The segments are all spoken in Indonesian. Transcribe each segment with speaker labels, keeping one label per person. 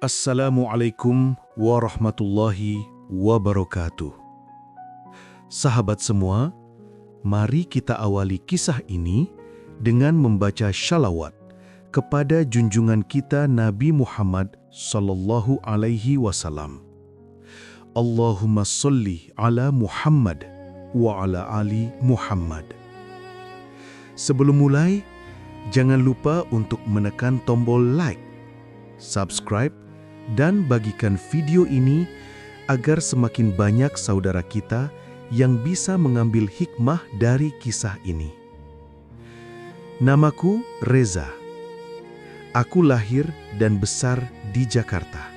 Speaker 1: Assalamualaikum warahmatullahi wabarakatuh. Sahabat semua, mari kita awali kisah ini dengan membaca shalawat kepada junjungan kita Nabi Muhammad sallallahu alaihi wasallam. Allahumma sholli ala Muhammad wa ala ali Muhammad. Sebelum mulai, jangan lupa untuk menekan tombol like, subscribe, dan bagikan video ini agar semakin banyak saudara kita yang bisa mengambil hikmah dari kisah ini. Namaku Reza. Aku lahir dan besar di Jakarta.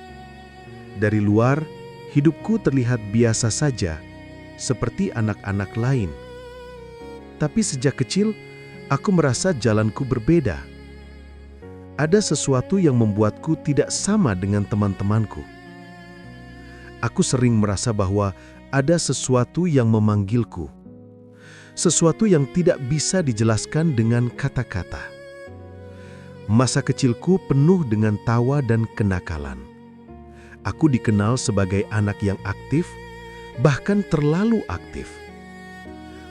Speaker 1: Dari luar, hidupku terlihat biasa saja, seperti anak-anak lain. Tapi sejak kecil, aku merasa jalanku berbeda. Ada sesuatu yang membuatku tidak sama dengan teman-temanku. Aku sering merasa bahwa ada sesuatu yang memanggilku. Sesuatu yang tidak bisa dijelaskan dengan kata-kata. Masa kecilku penuh dengan tawa dan kenakalan. Aku dikenal sebagai anak yang aktif, bahkan terlalu aktif.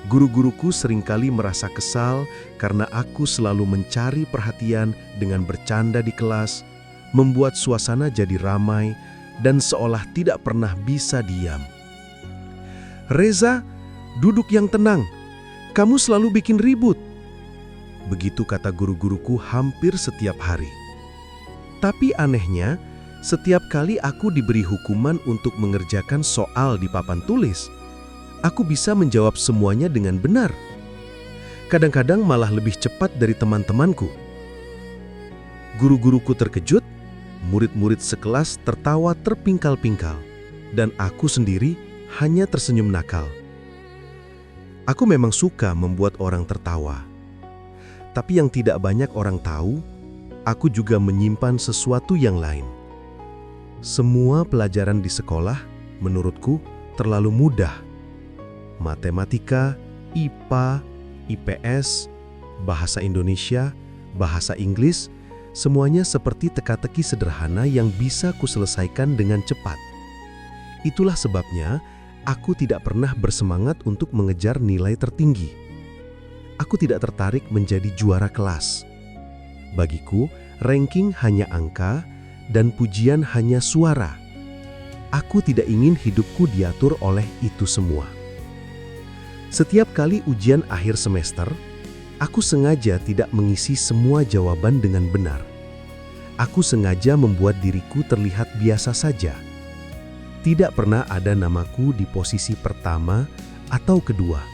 Speaker 1: Guru-guruku seringkali merasa kesal karena aku selalu mencari perhatian dengan bercanda di kelas, membuat suasana jadi ramai, dan seolah tidak pernah bisa diam. "Reza, duduk yang tenang. Kamu selalu bikin ribut." Begitu kata guru-guruku hampir setiap hari. Tapi anehnya, setiap kali aku diberi hukuman untuk mengerjakan soal di papan tulis, aku bisa menjawab semuanya dengan benar. Kadang-kadang malah lebih cepat dari teman-temanku. Guru-guruku terkejut, murid-murid sekelas tertawa terpingkal-pingkal, dan aku sendiri hanya tersenyum nakal. Aku memang suka membuat orang tertawa. Tapi yang tidak banyak orang tahu, aku juga menyimpan sesuatu yang lain. Semua pelajaran di sekolah, menurutku, terlalu mudah. Matematika, IPA, IPS, bahasa Indonesia, bahasa Inggris, semuanya seperti teka-teki sederhana yang bisa kuselesaikan dengan cepat. Itulah sebabnya aku tidak pernah bersemangat untuk mengejar nilai tertinggi. Aku tidak tertarik menjadi juara kelas. Bagiku, ranking hanya angka dan pujian hanya suara. Aku tidak ingin hidupku diatur oleh itu semua. Setiap kali ujian akhir semester, aku sengaja tidak mengisi semua jawaban dengan benar. Aku sengaja membuat diriku terlihat biasa saja. Tidak pernah ada namaku di posisi pertama atau kedua.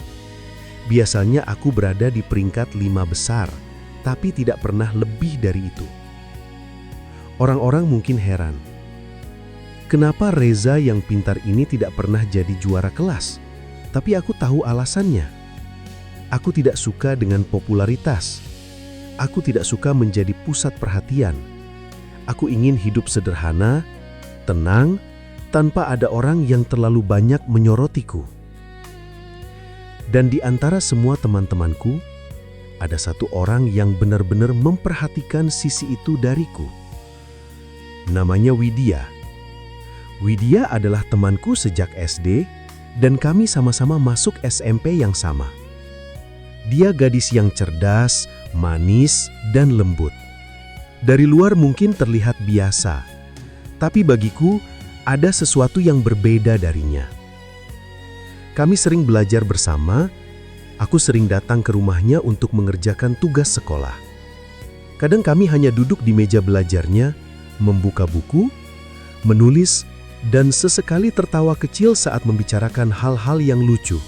Speaker 1: Biasanya aku berada di peringkat 5 besar, tapi tidak pernah lebih dari itu. Orang-orang mungkin heran, kenapa Reza yang pintar ini tidak pernah jadi juara kelas? Tapi aku tahu alasannya. Aku tidak suka dengan popularitas. Aku tidak suka menjadi pusat perhatian. Aku ingin hidup sederhana, tenang, tanpa ada orang yang terlalu banyak menyorotiku. Dan di antara semua teman-temanku, ada satu orang yang benar-benar memperhatikan sisi itu dariku. Namanya Widya. Widya adalah temanku sejak SD, dan kami sama-sama masuk SMP yang sama. Dia gadis yang cerdas, manis, dan lembut. Dari luar mungkin terlihat biasa, tapi bagiku ada sesuatu yang berbeda darinya. Kami sering belajar bersama, aku sering datang ke rumahnya untuk mengerjakan tugas sekolah. Kadang kami hanya duduk di meja belajarnya, membuka buku, menulis, dan sesekali tertawa kecil saat membicarakan hal-hal yang lucu.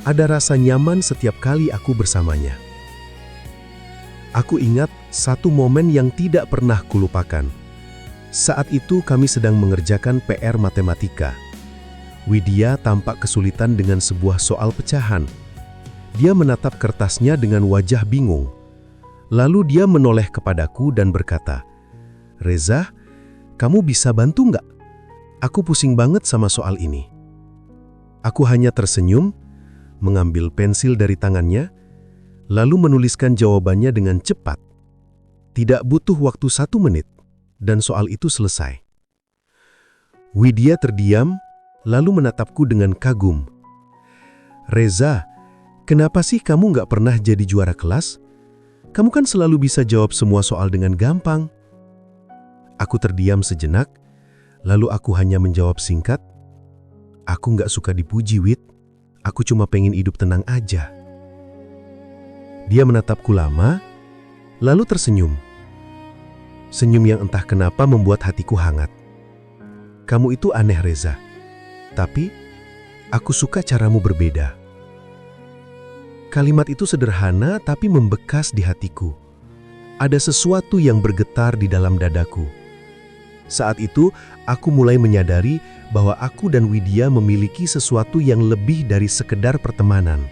Speaker 1: Ada rasa nyaman setiap kali aku bersamanya. Aku ingat satu momen yang tidak pernah kulupakan. Saat itu kami sedang mengerjakan PR matematika. Widya tampak kesulitan dengan sebuah soal pecahan. Dia menatap kertasnya dengan wajah bingung. Lalu dia menoleh kepadaku dan berkata, "Reza, kamu bisa bantu nggak? Aku pusing banget sama soal ini." Aku hanya tersenyum, mengambil pensil dari tangannya, lalu menuliskan jawabannya dengan cepat. Tidak butuh waktu 1 menit, dan soal itu selesai. Widya terdiam, lalu menatapku dengan kagum. "Reza, kenapa sih kamu nggak pernah jadi juara kelas? Kamu kan selalu bisa jawab semua soal dengan gampang." Aku terdiam sejenak, lalu aku hanya menjawab singkat, "Aku nggak suka dipuji, Wid. Aku cuma pengen hidup tenang aja." Dia menatapku lama, lalu tersenyum. Senyum yang entah kenapa membuat hatiku hangat. "Kamu itu aneh, Reza. Tapi, aku suka caramu berbeda." Kalimat itu sederhana tapi membekas di hatiku. Ada sesuatu yang bergetar di dalam dadaku. Saat itu, aku mulai menyadari bahwa aku dan Widya memiliki sesuatu yang lebih dari sekedar pertemanan.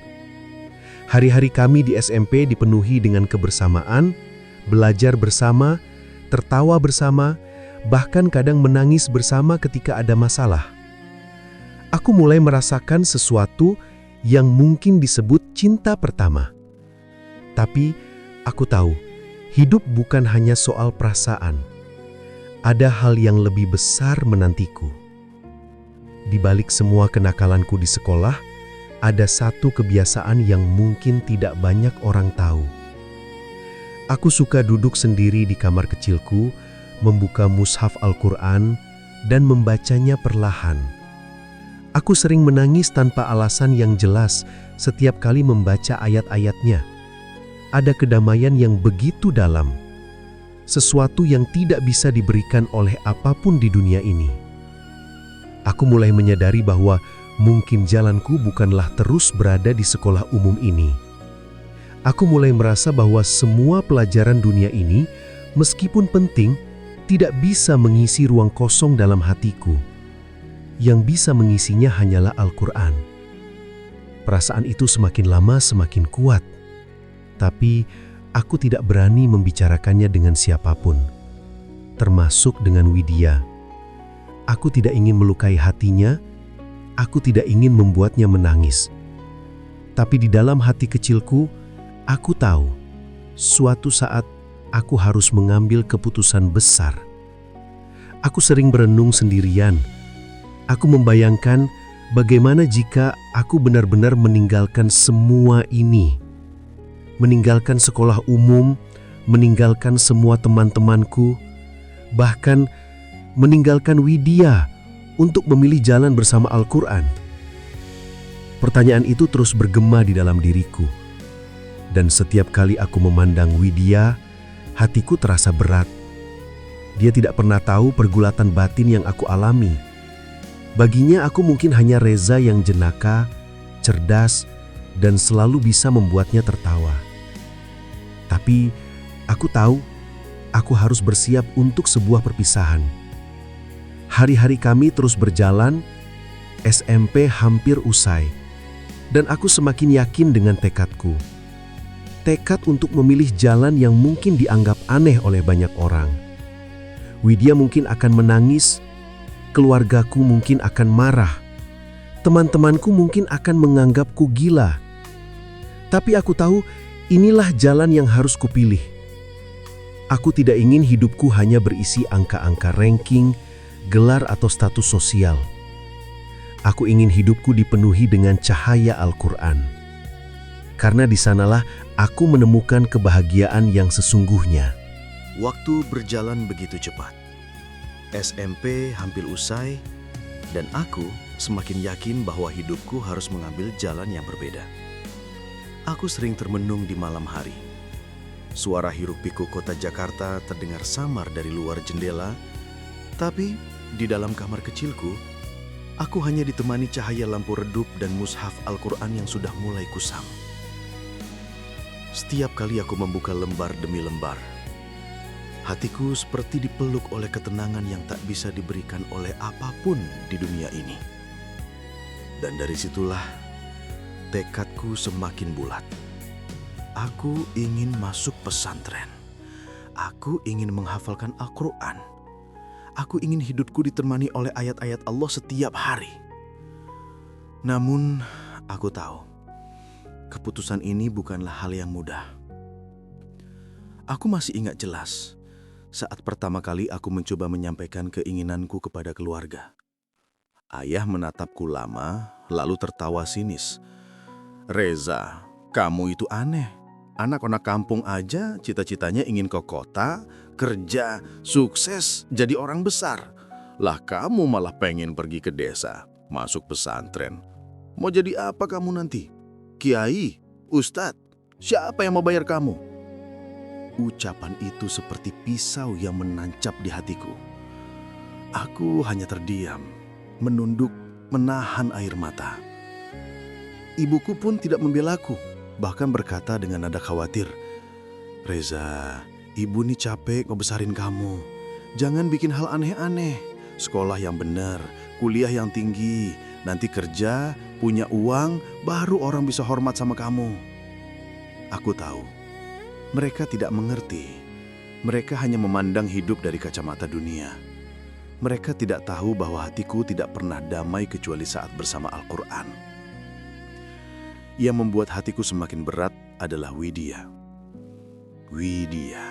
Speaker 1: Hari-hari kami di SMP dipenuhi dengan kebersamaan, belajar bersama, tertawa bersama, bahkan kadang menangis bersama ketika ada masalah. Aku mulai merasakan sesuatu yang mungkin disebut cinta pertama. Tapi, aku tahu, hidup bukan hanya soal perasaan. Ada hal yang lebih besar menantiku. Di balik semua kenakalanku di sekolah, ada satu kebiasaan yang mungkin tidak banyak orang tahu. Aku suka duduk sendiri di kamar kecilku, membuka mushaf Al-Quran, dan membacanya perlahan. Aku sering menangis tanpa alasan yang jelas setiap kali membaca ayat-ayatnya. Ada kedamaian yang begitu dalam, sesuatu yang tidak bisa diberikan oleh apapun di dunia ini. Aku mulai menyadari bahwa mungkin jalanku bukanlah terus berada di sekolah umum ini. Aku mulai merasa bahwa semua pelajaran dunia ini, meskipun penting, tidak bisa mengisi ruang kosong dalam hatiku. Yang bisa mengisinya hanyalah Al-Quran. Perasaan itu semakin lama semakin kuat. Tapi, aku tidak berani membicarakannya dengan siapapun, termasuk dengan Widya. Aku tidak ingin melukai hatinya, aku tidak ingin membuatnya menangis. Tapi di dalam hati kecilku, aku tahu, suatu saat aku harus mengambil keputusan besar. Aku sering berenung sendirian. Aku membayangkan bagaimana jika aku benar-benar meninggalkan semua ini. Meninggalkan sekolah umum, meninggalkan semua teman-temanku, bahkan meninggalkan Widya untuk memilih jalan bersama Al-Quran. Pertanyaan itu terus bergema di dalam diriku. Dan setiap kali aku memandang Widya, hatiku terasa berat. Dia tidak pernah tahu pergulatan batin yang aku alami. Baginya aku mungkin hanya Reza yang jenaka, cerdas, dan selalu bisa membuatnya tertawa. Tapi aku tahu, aku harus bersiap untuk sebuah perpisahan. Hari-hari kami terus berjalan, SMP hampir usai, dan aku semakin yakin dengan tekadku. Tekad untuk memilih jalan yang mungkin dianggap aneh oleh banyak orang. Widya mungkin akan menangis, keluargaku mungkin akan marah, teman-temanku mungkin akan menganggapku gila. Tapi aku tahu inilah jalan yang harus kupilih. Aku tidak ingin hidupku hanya berisi angka-angka ranking, gelar atau status sosial. Aku ingin hidupku dipenuhi dengan cahaya Al-Quran. Karena di sanalah aku menemukan kebahagiaan yang sesungguhnya.
Speaker 2: Waktu berjalan begitu cepat. SMP hampir usai, dan aku semakin yakin bahwa hidupku harus mengambil jalan yang berbeda. Aku sering termenung di malam hari. Suara hiruk-pikuk kota Jakarta terdengar samar dari luar jendela, tapi di dalam kamar kecilku, aku hanya ditemani cahaya lampu redup dan mushaf Al-Quran yang sudah mulai kusam. Setiap kali aku membuka lembar demi lembar, hatiku seperti dipeluk oleh ketenangan yang tak bisa diberikan oleh apapun di dunia ini. Dan dari situlah tekadku semakin bulat. Aku ingin masuk pesantren. Aku ingin menghafalkan Al-Quran. Aku ingin hidupku ditemani oleh ayat-ayat Allah setiap hari. Namun, aku tahu, keputusan ini bukanlah hal yang mudah. Aku masih ingat jelas, saat pertama kali aku mencoba menyampaikan keinginanku kepada keluarga. Ayah menatapku lama, lalu tertawa sinis. "Reza, kamu itu aneh. Anak-anak kampung aja cita-citanya ingin ke kota, kerja, sukses, jadi orang besar. Lah kamu malah pengen pergi ke desa, masuk pesantren. Mau jadi apa kamu nanti? Kiai? Ustadz? Siapa yang mau bayar kamu?" Ucapan itu seperti pisau yang menancap di hatiku. Aku hanya terdiam, menunduk, menahan air mata. Ibuku pun tidak membelaku, bahkan berkata dengan nada khawatir, "Reza, ibu nih capek ngebesarin kamu. Jangan bikin hal aneh-aneh. Sekolah yang benar, kuliah yang tinggi, nanti kerja, punya uang, baru orang bisa hormat sama kamu." Aku tahu, mereka tidak mengerti. Mereka hanya memandang hidup dari kacamata dunia. Mereka tidak tahu bahwa hatiku tidak pernah damai kecuali saat bersama Al-Quran. Yang membuat hatiku semakin berat adalah Widya. Widya,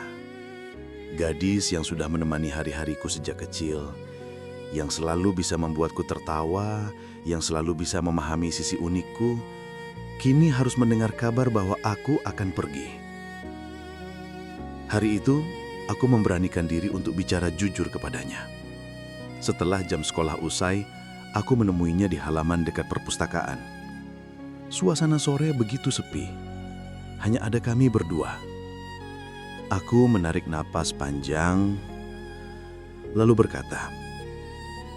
Speaker 2: gadis yang sudah menemani hari-hariku sejak kecil, yang selalu bisa membuatku tertawa, yang selalu bisa memahami sisi unikku, kini harus mendengar kabar bahwa aku akan pergi. Hari itu, aku memberanikan diri untuk bicara jujur kepadanya. Setelah jam sekolah usai, aku menemuinya di halaman dekat perpustakaan. Suasana sore begitu sepi. Hanya ada kami berdua. Aku menarik napas panjang, lalu berkata,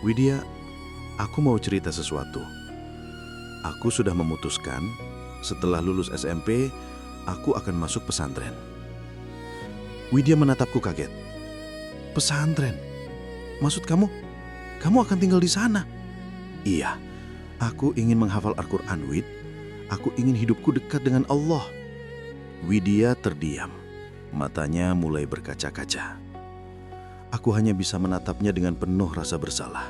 Speaker 2: "Widya, aku mau cerita sesuatu. Aku sudah memutuskan, setelah lulus SMP, aku akan masuk pesantren." Widya menatapku kaget. "Pesantren? Maksud kamu akan tinggal di sana?" "Iya, aku ingin menghafal Al-Quran, Wid. Aku ingin hidupku dekat dengan Allah." Widya terdiam. Matanya mulai berkaca-kaca. Aku hanya bisa menatapnya dengan penuh rasa bersalah.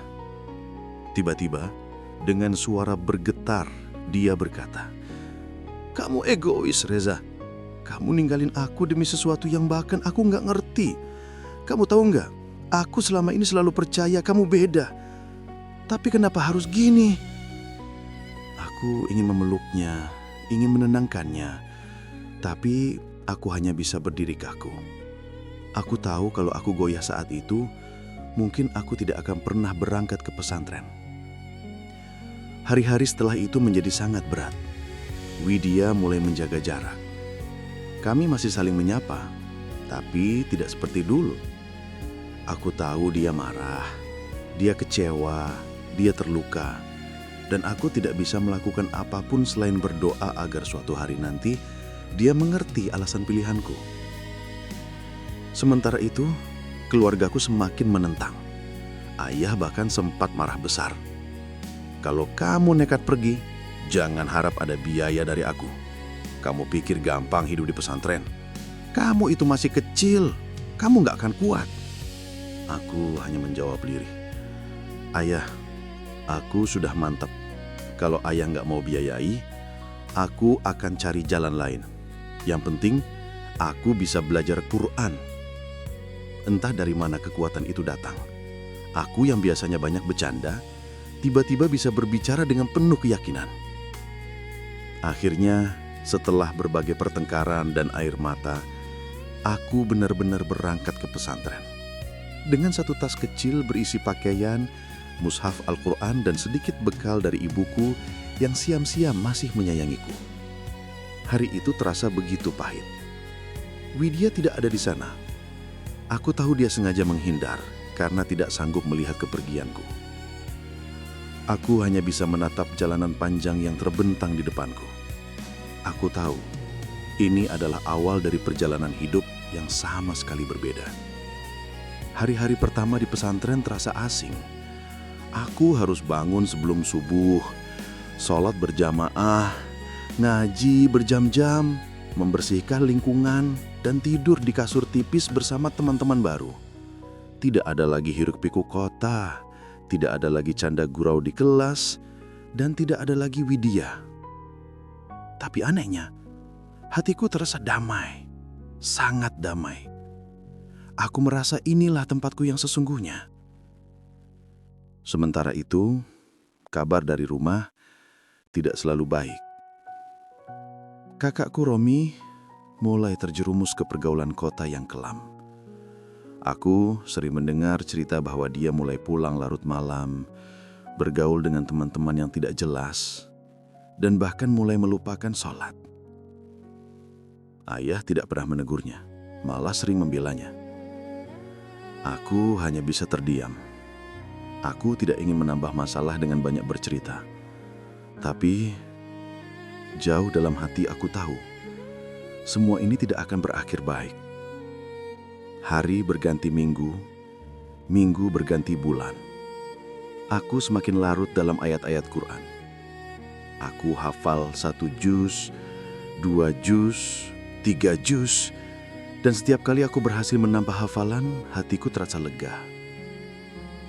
Speaker 2: Tiba-tiba, dengan suara bergetar, dia berkata, "Kamu egois, Reza. Kamu ninggalin aku demi sesuatu yang bahkan aku nggak ngerti. Kamu tahu nggak, aku selama ini selalu percaya kamu beda. Tapi kenapa harus gini?" Aku ingin memeluknya, ingin menenangkannya. Tapi aku hanya bisa berdiri kaku. Aku tahu kalau aku goyah saat itu, mungkin aku tidak akan pernah berangkat ke pesantren. Hari-hari setelah itu menjadi sangat berat. Widya mulai menjaga jarak. Kami masih saling menyapa, tapi tidak seperti dulu. Aku tahu dia marah, dia kecewa, dia terluka, dan aku tidak bisa melakukan apapun selain berdoa agar suatu hari nanti dia mengerti alasan pilihanku. Sementara itu, keluargaku semakin menentang. Ayah bahkan sempat marah besar. "Kalau kamu nekat pergi, jangan harap ada biaya dari aku. Kamu pikir gampang hidup di pesantren? Kamu itu masih kecil, kamu gak akan kuat." Aku hanya menjawab lirih, "Ayah, aku sudah mantap. Kalau ayah gak mau biayai, aku akan cari jalan lain. Yang penting, aku bisa belajar Quran." Entah dari mana kekuatan itu datang. Aku yang biasanya banyak bercanda, tiba-tiba bisa berbicara dengan penuh keyakinan. Akhirnya, setelah berbagai pertengkaran dan air mata, aku benar-benar berangkat ke pesantren. Dengan satu tas kecil berisi pakaian, mushaf Al-Quran dan sedikit bekal dari ibuku yang siam-siam masih menyayangiku. Hari itu terasa begitu pahit. Widya tidak ada di sana. Aku tahu dia sengaja menghindar karena tidak sanggup melihat kepergianku. Aku hanya bisa menatap jalanan panjang yang terbentang di depanku. Aku tahu, ini adalah awal dari perjalanan hidup yang sama sekali berbeda. Hari-hari pertama di pesantren terasa asing. Aku harus bangun sebelum subuh, sholat berjamaah, ngaji berjam-jam, membersihkan lingkungan, dan tidur di kasur tipis bersama teman-teman baru. Tidak ada lagi hiruk-pikuk kota, tidak ada lagi canda gurau di kelas, dan tidak ada lagi Widya. Tapi anehnya, hatiku terasa damai, sangat damai. aku merasa inilah tempatku yang sesungguhnya. Sementara itu, kabar dari rumah tidak selalu baik. Kakakku Romi mulai terjerumus ke pergaulan kota yang kelam. Aku sering mendengar cerita bahwa dia mulai pulang larut malam, bergaul dengan teman-teman yang tidak jelas, dan bahkan mulai melupakan sholat. Ayah tidak pernah menegurnya, malah sering membelanya. Aku hanya bisa terdiam. Aku tidak ingin menambah masalah dengan banyak bercerita. Tapi, jauh dalam hati aku tahu, semua ini tidak akan berakhir baik. Hari berganti minggu, minggu berganti bulan. Aku semakin larut dalam ayat-ayat Quran. Aku hafal 1 juz, 2 juz, 3 juz, dan setiap kali aku berhasil menambah hafalan, hatiku terasa lega.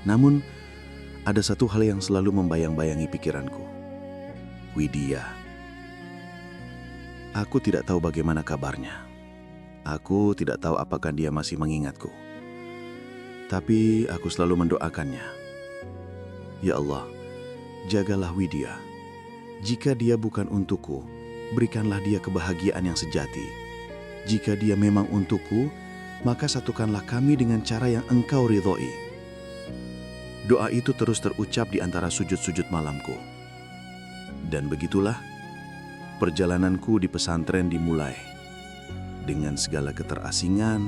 Speaker 2: Namun, ada satu hal yang selalu membayang-bayangi pikiranku. Widya. Aku tidak tahu bagaimana kabarnya. Aku tidak tahu apakah dia masih mengingatku. Tapi aku selalu mendoakannya. Ya Allah, jagalah Widya. Jika dia bukan untukku, berikanlah dia kebahagiaan yang sejati. Jika dia memang untukku, maka satukanlah kami dengan cara yang Engkau ridhoi. Doa itu terus terucap di antara sujud-sujud malamku. Dan begitulah, perjalananku di pesantren dimulai. Dengan segala keterasingan,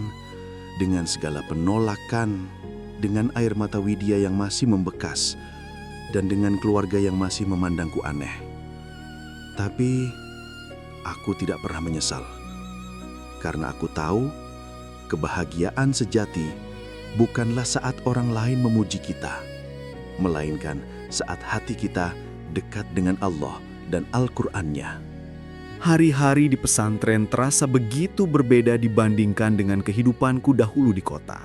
Speaker 2: dengan segala penolakan, dengan air mata Widya yang masih membekas, dan dengan keluarga yang masih memandangku aneh. Tapi, aku tidak pernah menyesal. Karena aku tahu, kebahagiaan sejati bukanlah saat orang lain memuji kita, melainkan saat hati kita dekat dengan Allah dan Al-Qur'annya.
Speaker 3: Hari-hari di pesantren terasa begitu berbeda dibandingkan dengan kehidupanku dahulu di kota.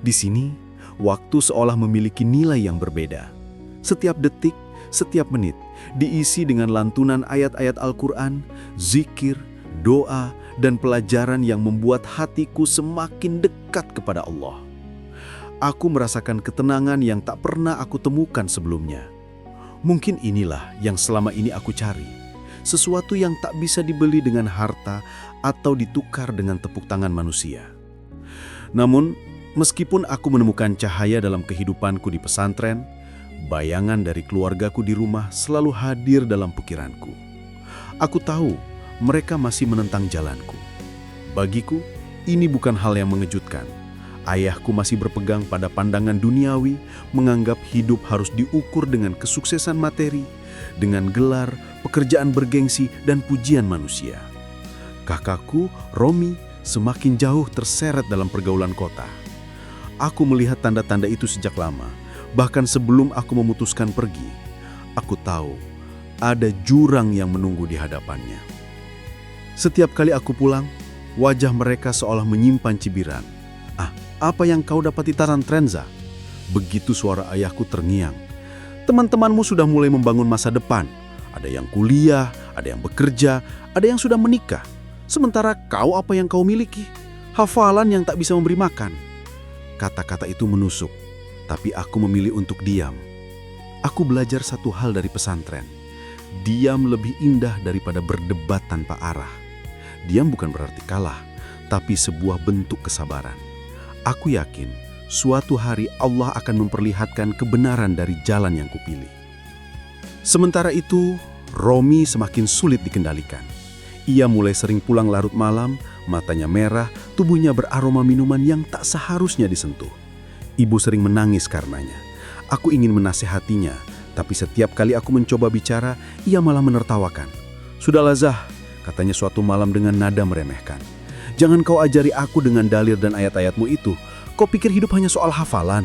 Speaker 3: Di sini, waktu seolah memiliki nilai yang berbeda. Setiap detik, setiap menit, diisi dengan lantunan ayat-ayat Al-Quran, zikir, doa, dan pelajaran yang membuat hatiku semakin dekat kepada Allah. Aku merasakan ketenangan yang tak pernah aku temukan sebelumnya. Mungkin inilah yang selama ini aku cari. Sesuatu yang tak bisa dibeli dengan harta atau ditukar dengan tepuk tangan manusia. Namun, meskipun aku menemukan cahaya dalam kehidupanku di pesantren, bayangan dari keluargaku di rumah selalu hadir dalam pikiranku. Aku tahu mereka masih menentang jalanku. Bagiku, ini bukan hal yang mengejutkan. Ayahku masih berpegang pada pandangan duniawi, menganggap hidup harus diukur dengan kesuksesan materi, dengan gelar, pekerjaan bergengsi, dan pujian manusia. Kakakku, Romi, semakin jauh terseret dalam pergaulan kota. Aku melihat tanda-tanda itu sejak lama, bahkan sebelum aku memutuskan pergi. Aku tahu ada jurang yang menunggu di hadapannya. Setiap kali aku pulang, wajah mereka seolah menyimpan cibiran. Apa yang kau dapat di pesantren? Begitu suara ayahku terngiang. Teman-temanmu sudah mulai membangun masa depan. Ada yang kuliah, ada yang bekerja, ada yang sudah menikah. Sementara kau apa yang kau miliki? Hafalan yang tak bisa memberi makan. Kata-kata itu menusuk, tapi aku memilih untuk diam. Aku belajar satu hal dari pesantren. Diam lebih indah daripada berdebat tanpa arah. Diam bukan berarti kalah, tapi sebuah bentuk kesabaran. Aku yakin suatu hari Allah akan memperlihatkan kebenaran dari jalan yang kupilih. Sementara itu, Romi semakin sulit dikendalikan. Ia mulai sering pulang larut malam, matanya merah, tubuhnya beraroma minuman yang tak seharusnya disentuh. Ibu sering menangis karenanya. Aku ingin menasehatinya, tapi setiap kali aku mencoba bicara, ia malah menertawakan. "Sudahlah Zah," katanya suatu malam dengan nada meremehkan. "Jangan kau ajari aku dengan dalil dan ayat-ayatmu itu. Kau pikir hidup hanya soal hafalan?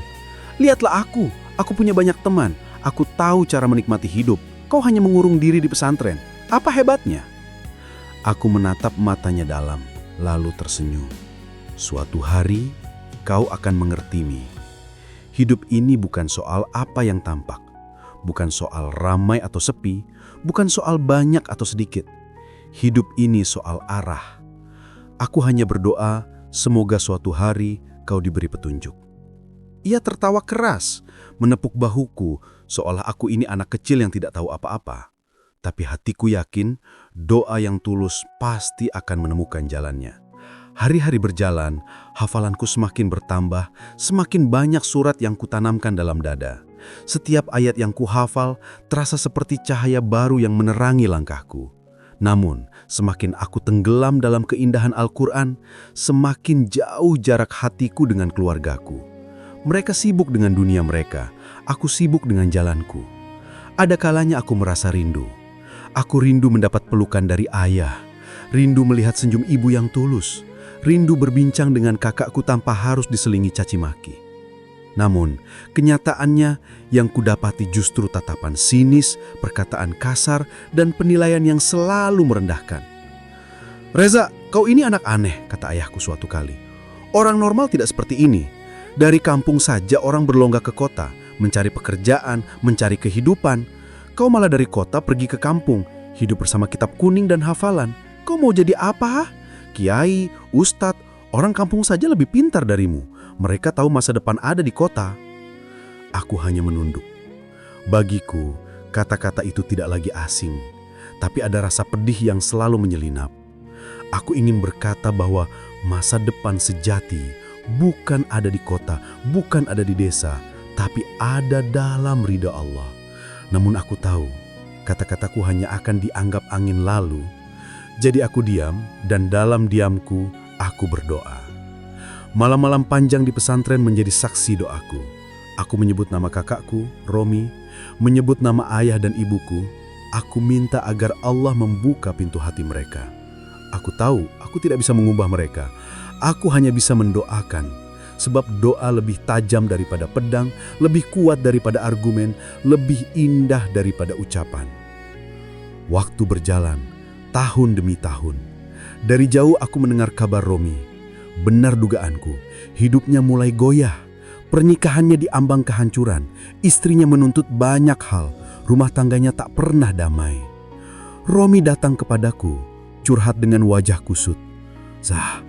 Speaker 3: Lihatlah aku punya banyak teman. Aku tahu cara menikmati hidup. Kau hanya mengurung diri di pesantren. Apa hebatnya?" Aku menatap matanya dalam, lalu tersenyum. "Suatu hari, kau akan mengerti, Mi. Hidup ini bukan soal apa yang tampak. Bukan soal ramai atau sepi. Bukan soal banyak atau sedikit. Hidup ini soal arah. Aku hanya berdoa, semoga suatu hari kau diberi petunjuk." Ia tertawa keras, menepuk bahuku, seolah aku ini anak kecil yang tidak tahu apa-apa. Tapi hatiku yakin doa yang tulus pasti akan menemukan jalannya. Hari-hari berjalan, hafalanku semakin bertambah, semakin banyak surat yang kutanamkan dalam dada. Setiap ayat yang kuhafal terasa seperti cahaya baru yang menerangi langkahku. Namun, semakin aku tenggelam dalam keindahan Al-Quran, semakin jauh jarak hatiku dengan keluargaku. Mereka sibuk dengan dunia mereka, aku sibuk dengan jalanku. Ada kalanya aku merasa rindu. Aku rindu mendapat pelukan dari ayah, rindu melihat senyum ibu yang tulus, rindu berbincang dengan kakakku tanpa harus diselingi caci maki. Namun, kenyataannya yang kudapati justru tatapan sinis, perkataan kasar, dan penilaian yang selalu merendahkan. "Reza, kau ini anak aneh," kata ayahku suatu kali. "Orang normal tidak seperti ini. Dari kampung saja orang berlongga ke kota, mencari pekerjaan, mencari kehidupan. Kau malah dari kota pergi ke kampung, hidup bersama kitab kuning dan hafalan. Kau mau jadi apa? Kiai, ustadz, orang kampung saja lebih pintar darimu. Mereka tahu masa depan ada di kota." Aku hanya menunduk. Bagiku, kata-kata itu tidak lagi asing, tapi ada rasa pedih yang selalu menyelinap. Aku ingin berkata bahwa masa depan sejati bukan ada di kota, bukan ada di desa, tapi ada dalam ridha Allah. Namun aku tahu, kata-kataku hanya akan dianggap angin lalu. Jadi aku diam, dan dalam diamku, aku berdoa. Malam-malam panjang di pesantren menjadi saksi doaku. Aku menyebut nama kakakku, Romi, menyebut nama ayah dan ibuku. Aku minta agar Allah membuka pintu hati mereka. Aku tahu aku tidak bisa mengubah mereka. Aku hanya bisa mendoakan, sebab doa lebih tajam daripada pedang, lebih kuat daripada argumen, lebih indah daripada ucapan. Waktu berjalan, tahun demi tahun. Dari jauh aku mendengar kabar Romi. Benar dugaanku, hidupnya mulai goyah. Pernikahannya diambang kehancuran, istrinya menuntut banyak hal, rumah tangganya tak pernah damai. Romi datang kepadaku, curhat dengan wajah kusut. "Zah,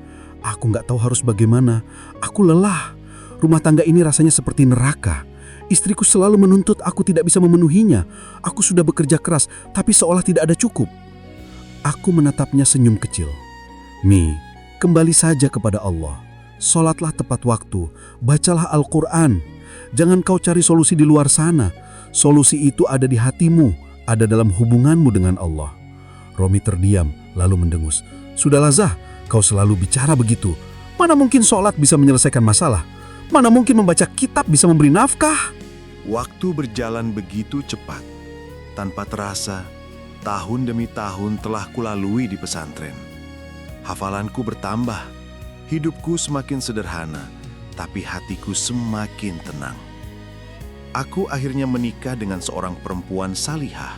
Speaker 3: aku nggak tahu harus bagaimana. Aku lelah. Rumah tangga ini rasanya seperti neraka. Istriku selalu menuntut aku tidak bisa memenuhinya. Aku sudah bekerja keras, tapi seolah tidak ada cukup." Aku menatapnya senyum kecil. "Mi, kembali saja kepada Allah. Sholatlah tepat waktu, bacalah Al-Quran. Jangan kau cari solusi di luar sana. Solusi itu ada di hatimu, ada dalam hubunganmu dengan Allah." Romi terdiam, lalu mendengus. "Sudahlah Zah, kau selalu bicara begitu. Mana mungkin sholat bisa menyelesaikan masalah? Mana mungkin membaca kitab bisa memberi nafkah?"
Speaker 2: Waktu berjalan begitu cepat. Tanpa terasa, tahun demi tahun telah kulalui di pesantren. Hafalanku bertambah, hidupku semakin sederhana, tapi hatiku semakin tenang. Aku akhirnya menikah dengan seorang perempuan salihah.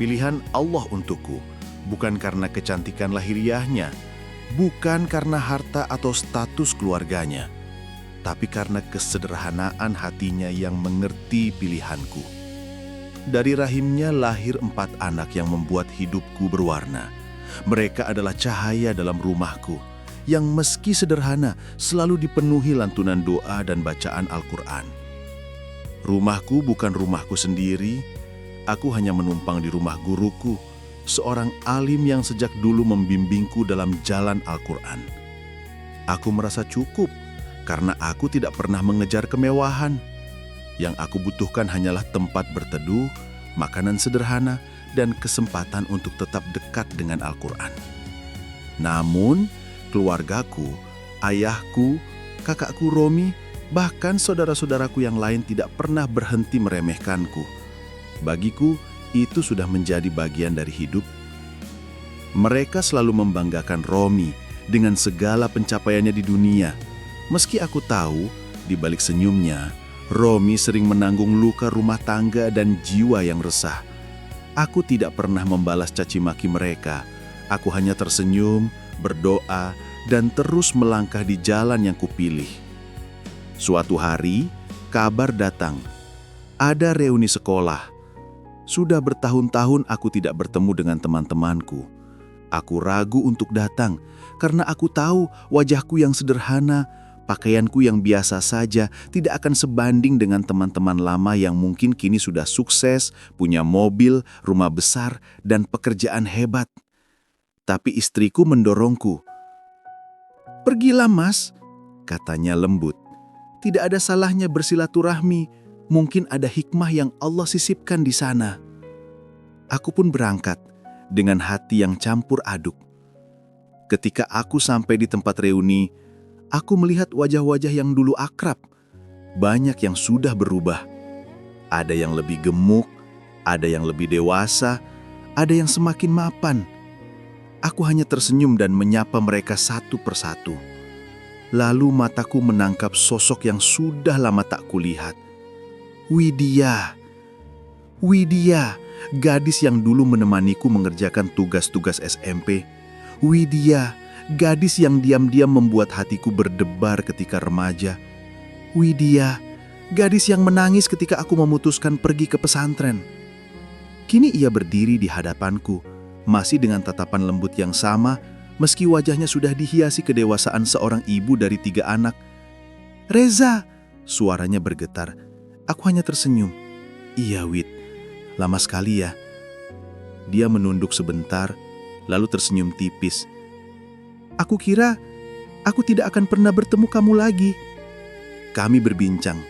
Speaker 2: Pilihan Allah untukku, bukan karena kecantikan lahiriahnya, bukan karena harta atau status keluarganya, tapi karena kesederhanaan hatinya yang mengerti pilihanku. Dari rahimnya lahir 4 anak yang membuat hidupku berwarna. Mereka adalah cahaya dalam rumahku, yang meski sederhana selalu dipenuhi lantunan doa dan bacaan Al-Quran. Rumahku bukan rumahku sendiri, aku hanya menumpang di rumah guruku, seorang alim yang sejak dulu membimbingku dalam jalan Al-Quran. Aku merasa cukup karena aku tidak pernah mengejar kemewahan. Yang aku butuhkan hanyalah tempat berteduh, makanan sederhana, dan kesempatan untuk tetap dekat dengan Al-Quran. Namun, keluargaku, ayahku, kakakku Romi, bahkan saudara-saudaraku yang lain tidak pernah berhenti meremehkanku. Bagiku, itu sudah menjadi bagian dari hidup. Mereka selalu membanggakan Romi dengan segala pencapaiannya di dunia. Meski aku tahu, di balik senyumnya, Romi sering menanggung luka rumah tangga dan jiwa yang resah. Aku tidak pernah membalas caci maki mereka. Aku hanya tersenyum, berdoa, dan terus melangkah di jalan yang kupilih. Suatu hari, kabar datang. Ada reuni sekolah. Sudah bertahun-tahun aku tidak bertemu dengan teman-temanku. Aku ragu untuk datang karena aku tahu wajahku yang sederhana
Speaker 3: Pakaianku yang biasa saja tidak akan sebanding dengan teman-teman lama yang mungkin kini sudah sukses, punya mobil, rumah besar, dan pekerjaan hebat. Tapi istriku mendorongku. "Pergilah, Mas," katanya lembut. "Tidak ada salahnya bersilaturahmi. Mungkin ada hikmah yang Allah sisipkan di sana." Aku pun berangkat dengan hati yang campur aduk. Ketika aku sampai di tempat reuni, aku melihat wajah-wajah yang dulu akrab. Banyak yang sudah berubah. Ada yang lebih gemuk, ada yang lebih dewasa, ada yang semakin mapan. Aku hanya tersenyum dan menyapa mereka satu persatu. Lalu mataku menangkap sosok yang sudah lama tak kulihat. Widya. Widya, gadis yang dulu menemaniku mengerjakan tugas-tugas SMP. Widya, gadis yang diam-diam membuat hatiku berdebar ketika remaja. Widya, gadis yang menangis ketika aku memutuskan pergi ke pesantren. Kini ia berdiri di hadapanku, masih dengan tatapan lembut yang sama, meski wajahnya sudah dihiasi kedewasaan seorang ibu dari 3 anak. "Reza!" suaranya bergetar. Aku hanya tersenyum. "Iya, Wid. Lama sekali ya." Dia menunduk sebentar, lalu tersenyum tipis. "Aku kira aku tidak akan pernah bertemu kamu lagi." Kami berbincang.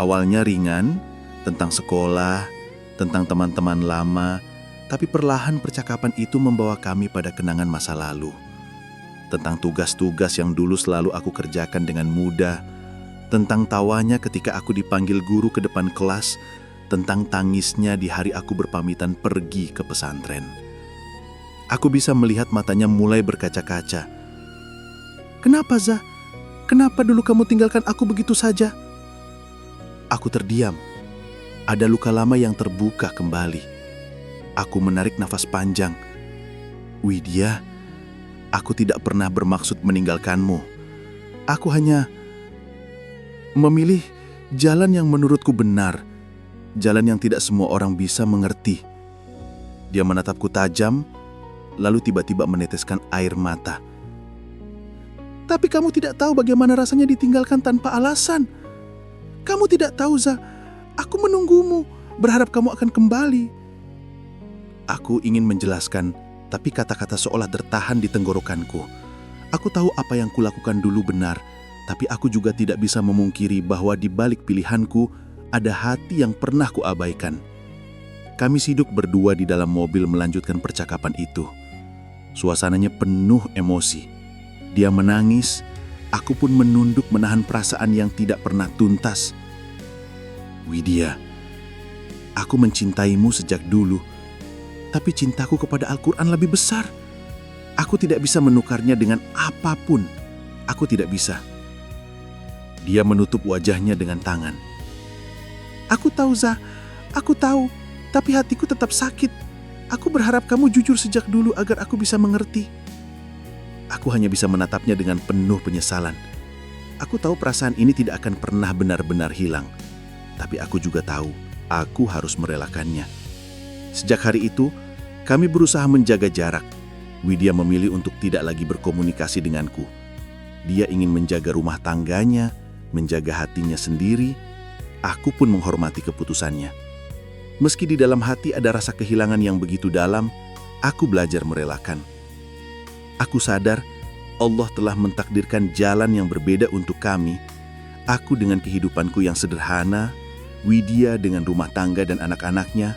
Speaker 3: Awalnya ringan, tentang sekolah, tentang teman-teman lama, tapi perlahan percakapan itu membawa kami pada kenangan masa lalu. Tentang tugas-tugas yang dulu selalu aku kerjakan dengan mudah, tentang tawanya ketika aku dipanggil guru ke depan kelas, tentang tangisnya di hari aku berpamitan pergi ke pesantren. Aku bisa melihat matanya mulai berkaca-kaca. "Kenapa, Zah? Kenapa dulu kamu tinggalkan aku begitu saja?" Aku terdiam. Ada luka lama yang terbuka kembali. Aku menarik nafas panjang. "Widya, aku tidak pernah bermaksud meninggalkanmu. Aku hanya memilih jalan yang menurutku benar, jalan yang tidak semua orang bisa mengerti." Dia menatapku tajam, lalu tiba-tiba meneteskan air mata. "Tapi kamu tidak tahu bagaimana rasanya ditinggalkan tanpa alasan. Kamu tidak tahu, Zah. Aku menunggumu, berharap kamu akan kembali." Aku ingin menjelaskan, tapi kata-kata seolah tertahan di tenggorokanku. Aku tahu apa yang kulakukan dulu benar, tapi aku juga tidak bisa memungkiri bahwa di balik pilihanku ada hati yang pernah kuabaikan. Kami siduk berdua di dalam mobil melanjutkan percakapan itu. Suasananya penuh emosi. Dia menangis, aku pun menunduk menahan perasaan yang tidak pernah tuntas. "Widya, aku mencintaimu sejak dulu, tapi cintaku kepada Al-Quran lebih besar. Aku tidak bisa menukarnya dengan apapun. Aku tidak bisa." Dia menutup wajahnya dengan tangan. "Aku tahu, Zah. Aku tahu. Tapi hatiku tetap sakit. Aku berharap kamu jujur sejak dulu agar aku bisa mengerti." Aku hanya bisa menatapnya dengan penuh penyesalan. Aku tahu perasaan ini tidak akan pernah benar-benar hilang. Tapi aku juga tahu, aku harus merelakannya. Sejak hari itu, kami berusaha menjaga jarak. Widya memilih untuk tidak lagi berkomunikasi denganku. Dia ingin menjaga rumah tangganya, menjaga hatinya sendiri. Aku pun menghormati keputusannya. Meski di dalam hati ada rasa kehilangan yang begitu dalam, aku belajar merelakan. Aku sadar Allah telah mentakdirkan jalan yang berbeda untuk kami. Aku dengan kehidupanku yang sederhana, Widya dengan rumah tangga dan anak-anaknya.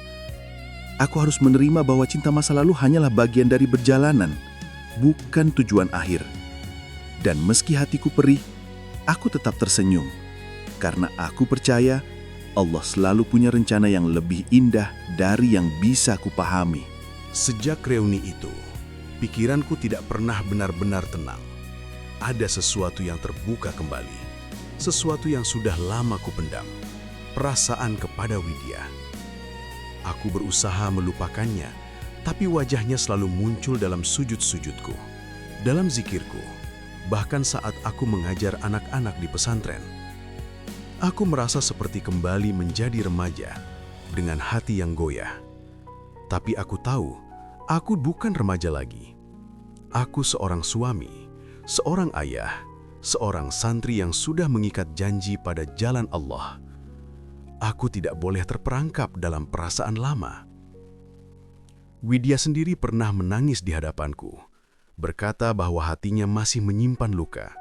Speaker 3: Aku harus menerima bahwa cinta masa lalu hanyalah bagian dari perjalanan, bukan tujuan akhir. Dan meski hatiku perih, aku tetap tersenyum. Karena aku percaya Allah selalu punya rencana yang lebih indah dari yang bisa kupahami.
Speaker 2: Sejak reuni itu, pikiranku tidak pernah benar-benar tenang. Ada sesuatu yang terbuka kembali. Sesuatu yang sudah lama kupendam. Perasaan kepada Widya. Aku berusaha melupakannya, tapi wajahnya selalu muncul dalam sujud-sujudku, dalam zikirku, bahkan saat aku mengajar anak-anak di pesantren. Aku merasa seperti kembali menjadi remaja, dengan hati yang goyah. Tapi aku tahu, aku bukan remaja lagi. Aku seorang suami, seorang ayah, seorang santri yang sudah mengikat janji pada jalan Allah. Aku tidak boleh terperangkap dalam perasaan lama. Widya sendiri pernah menangis di hadapanku, berkata bahwa hatinya masih menyimpan luka.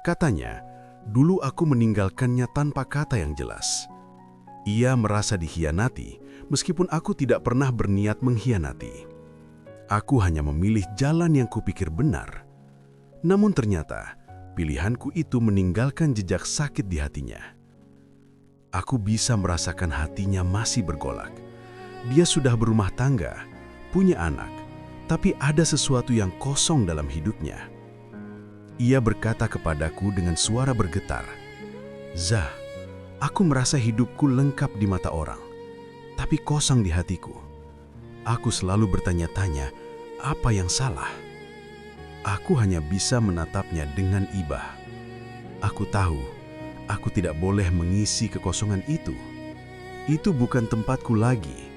Speaker 2: Katanya, dulu aku meninggalkannya tanpa kata yang jelas. Ia merasa dikhianati, meskipun aku tidak pernah berniat mengkhianati. Aku hanya memilih jalan yang kupikir benar. Namun ternyata, pilihanku itu meninggalkan jejak sakit di hatinya. Aku bisa merasakan hatinya masih bergolak. Dia sudah berumah tangga, punya anak, tapi ada sesuatu yang kosong dalam hidupnya. Ia berkata kepadaku dengan suara bergetar, "Zah, aku merasa hidupku lengkap di mata orang, tapi kosong di hatiku. Aku selalu bertanya-tanya, apa yang salah? Aku hanya bisa menatapnya dengan iba. Aku tahu, aku tidak boleh mengisi kekosongan itu. Itu bukan tempatku lagi.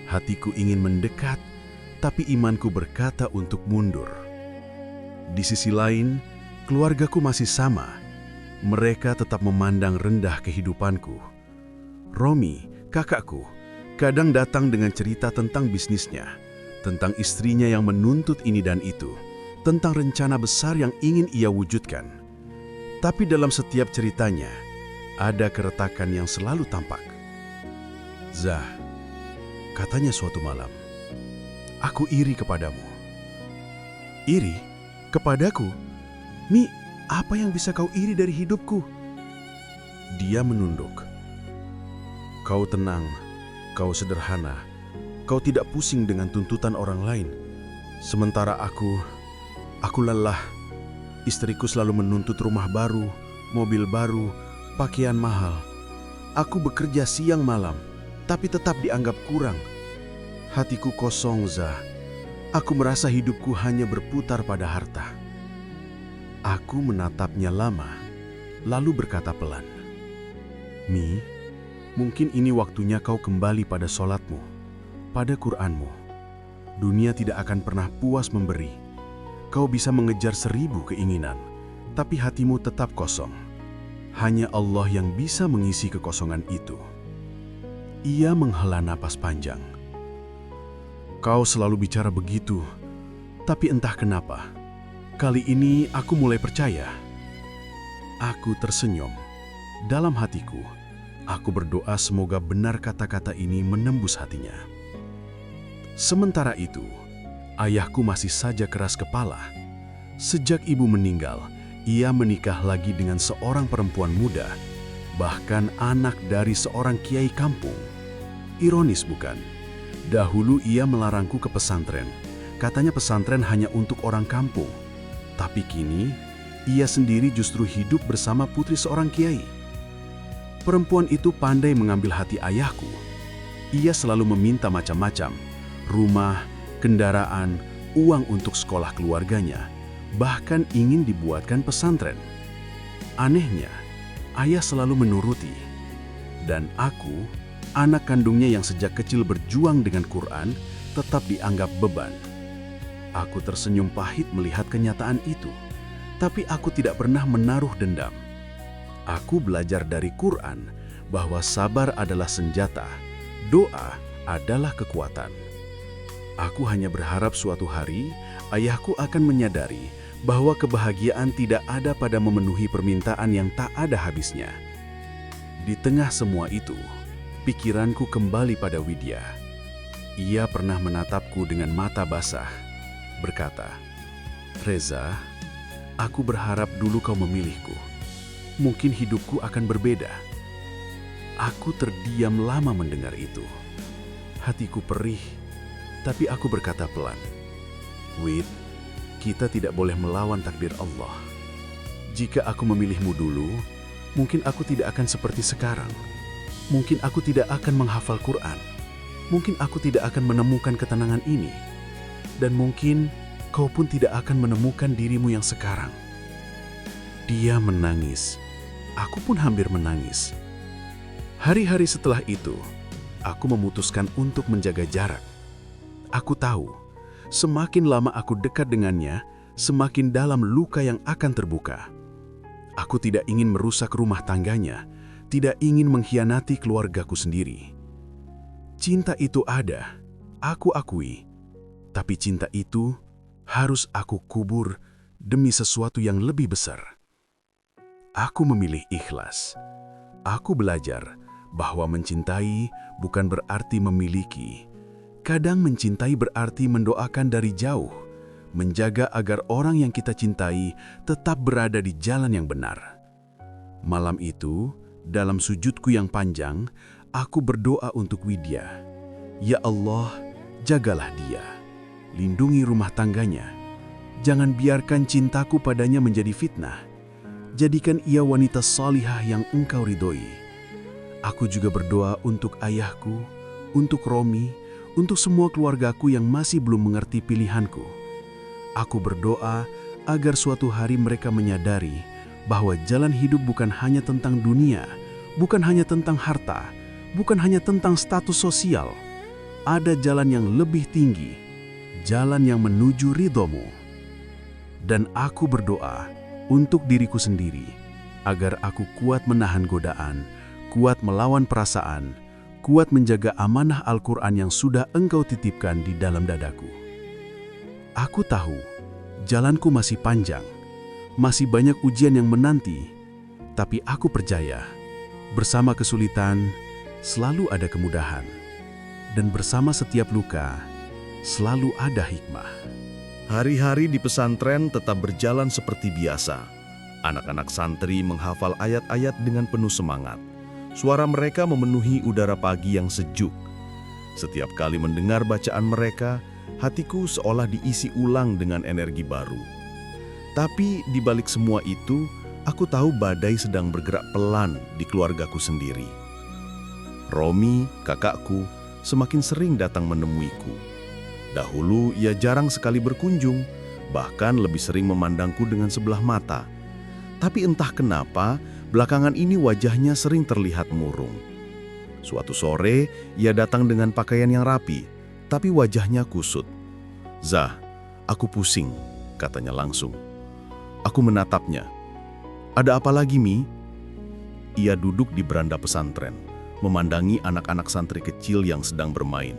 Speaker 2: Hatiku ingin mendekat, tapi imanku berkata untuk mundur." Di sisi lain, keluargaku masih sama. Mereka tetap memandang rendah kehidupanku. Romi, kakakku, kadang datang dengan cerita tentang bisnisnya, tentang istrinya yang menuntut ini dan itu, tentang rencana besar yang ingin ia wujudkan. Tapi dalam setiap ceritanya, ada keretakan yang selalu tampak. "Zah," katanya suatu malam, "aku iri kepadamu." "Iri? Kepadaku? Mi, apa yang bisa kau iri dari hidupku?" Dia menunduk. "Kau tenang, kau sederhana, kau tidak pusing dengan tuntutan orang lain. Sementara aku lelah. Istriku selalu menuntut rumah baru, mobil baru, pakaian mahal. Aku bekerja siang malam, tapi tetap dianggap kurang. Hatiku kosong, Zah. Aku merasa hidupku hanya berputar pada harta." Aku menatapnya lama, lalu berkata pelan, "Mi, mungkin ini waktunya kau kembali pada sholatmu, pada Qur'anmu. Dunia tidak akan pernah puas memberi. Kau bisa mengejar 1000 keinginan, tapi hatimu tetap kosong. Hanya Allah yang bisa mengisi kekosongan itu." Ia menghela napas panjang. "Kau selalu bicara begitu, tapi entah kenapa, kali ini aku mulai percaya." Aku tersenyum. Dalam hatiku, aku berdoa semoga benar kata-kata ini menembus hatinya. Sementara itu, ayahku masih saja keras kepala. Sejak ibu meninggal, ia menikah lagi dengan seorang perempuan muda, bahkan anak dari seorang kiai kampung. Ironis bukan? Dahulu ia melarangku ke pesantren. Katanya pesantren hanya untuk orang kampung. Tapi kini, ia sendiri justru hidup bersama putri seorang kiai. Perempuan itu pandai mengambil hati ayahku. Ia selalu meminta macam-macam, rumah, kendaraan, uang untuk sekolah keluarganya, bahkan ingin dibuatkan pesantren. Anehnya, ayah selalu menuruti. Dan aku, anak kandungnya yang sejak kecil berjuang dengan Quran, tetap dianggap beban. Aku tersenyum pahit melihat kenyataan itu, tapi aku tidak pernah menaruh dendam. Aku belajar dari Quran bahwa sabar adalah senjata, doa adalah kekuatan. Aku hanya berharap suatu hari ayahku akan menyadari bahwa kebahagiaan tidak ada pada memenuhi permintaan yang tak ada habisnya. Di tengah semua itu, pikiranku kembali pada Widya. Ia pernah menatapku dengan mata basah, berkata, "Reza, aku berharap dulu kau memilihku. Mungkin hidupku akan berbeda." Aku terdiam lama mendengar itu. Hatiku perih, tapi aku berkata pelan, "Wid, kita tidak boleh melawan takdir Allah. Jika aku memilihmu dulu, mungkin aku tidak akan seperti sekarang. Mungkin aku tidak akan menghafal Quran. Mungkin aku tidak akan menemukan ketenangan ini. Dan mungkin kau pun tidak akan menemukan dirimu yang sekarang." Dia menangis. Aku pun hampir menangis. Hari-hari setelah itu, aku memutuskan untuk menjaga jarak. Aku tahu, semakin lama aku dekat dengannya, semakin dalam luka yang akan terbuka.
Speaker 4: Aku tidak ingin merusak rumah tangganya, tidak ingin mengkhianati keluargaku sendiri. Cinta itu ada, aku akui. Tapi cinta itu harus aku kubur demi sesuatu yang lebih besar. Aku memilih ikhlas. Aku belajar bahwa mencintai bukan berarti memiliki. Kadang mencintai berarti mendoakan dari jauh, menjaga agar orang yang kita cintai tetap berada di jalan yang benar. Malam itu, dalam sujudku yang panjang, aku berdoa untuk Widya. Ya Allah, jagalah dia. Lindungi rumah tangganya. Jangan biarkan cintaku padanya menjadi fitnah. Jadikan ia wanita salihah yang Engkau ridhoi. Aku juga berdoa untuk ayahku, untuk Romi, untuk semua keluargaku yang masih belum mengerti pilihanku. Aku berdoa agar suatu hari mereka menyadari bahwa jalan hidup bukan hanya tentang dunia, bukan hanya tentang harta, bukan hanya tentang status sosial. Ada jalan yang lebih tinggi, jalan yang menuju ridhomu. Dan aku berdoa untuk diriku sendiri, agar aku kuat menahan godaan, kuat melawan perasaan, kuat menjaga amanah Al-Quran yang sudah Engkau titipkan di dalam dadaku. Aku tahu, jalanku masih panjang, masih banyak ujian yang menanti, tapi aku percaya, bersama kesulitan, selalu ada kemudahan. Dan bersama setiap luka, selalu ada hikmah.
Speaker 2: Hari-hari di pesantren tetap berjalan seperti biasa. Anak-anak santri menghafal ayat-ayat dengan penuh semangat. Suara mereka memenuhi udara pagi yang sejuk. Setiap kali mendengar bacaan mereka, hatiku seolah diisi ulang dengan energi baru. Tapi di balik semua itu, aku tahu badai sedang bergerak pelan di keluargaku sendiri. Romi, kakakku, semakin sering datang menemuiku. Dahulu ia jarang sekali berkunjung, bahkan lebih sering memandangku dengan sebelah mata. Tapi entah kenapa, belakangan ini wajahnya sering terlihat murung. Suatu sore, ia datang dengan pakaian yang rapi, tapi wajahnya kusut. "Zah, aku pusing," katanya langsung. Aku menatapnya. "Ada apa lagi, Mi?" Ia duduk di beranda pesantren, memandangi anak-anak santri kecil yang sedang bermain.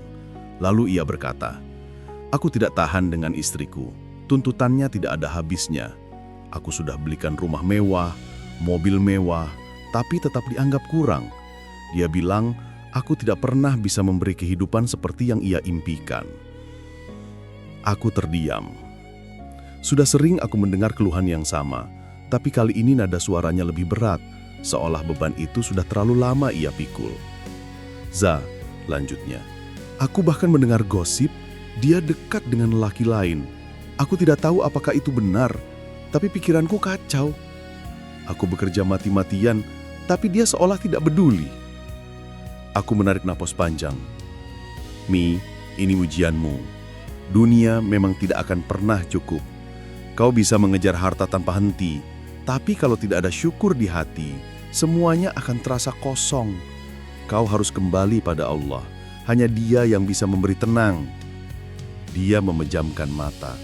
Speaker 2: Lalu ia berkata, "Aku tidak tahan dengan istriku. Tuntutannya tidak ada habisnya. Aku sudah belikan rumah mewah, mobil mewah, tapi tetap dianggap kurang. Dia bilang, aku tidak pernah bisa memberi kehidupan seperti yang ia impikan." Aku terdiam. Sudah sering aku mendengar keluhan yang sama, tapi kali ini nada suaranya lebih berat, seolah beban itu sudah terlalu lama ia pikul. "Za," lanjutnya, "aku bahkan mendengar gosip dia dekat dengan lelaki lain. Aku tidak tahu apakah itu benar, tapi pikiranku kacau. Aku bekerja mati-matian, tapi dia seolah tidak peduli." Aku menarik napas panjang. "Mi, ini ujianmu. Dunia memang tidak akan pernah cukup. Kau bisa mengejar harta tanpa henti, tapi kalau tidak ada syukur di hati, semuanya akan terasa kosong. Kau harus kembali pada Allah. Hanya Dia yang bisa memberi tenang." Dia memejamkan mata.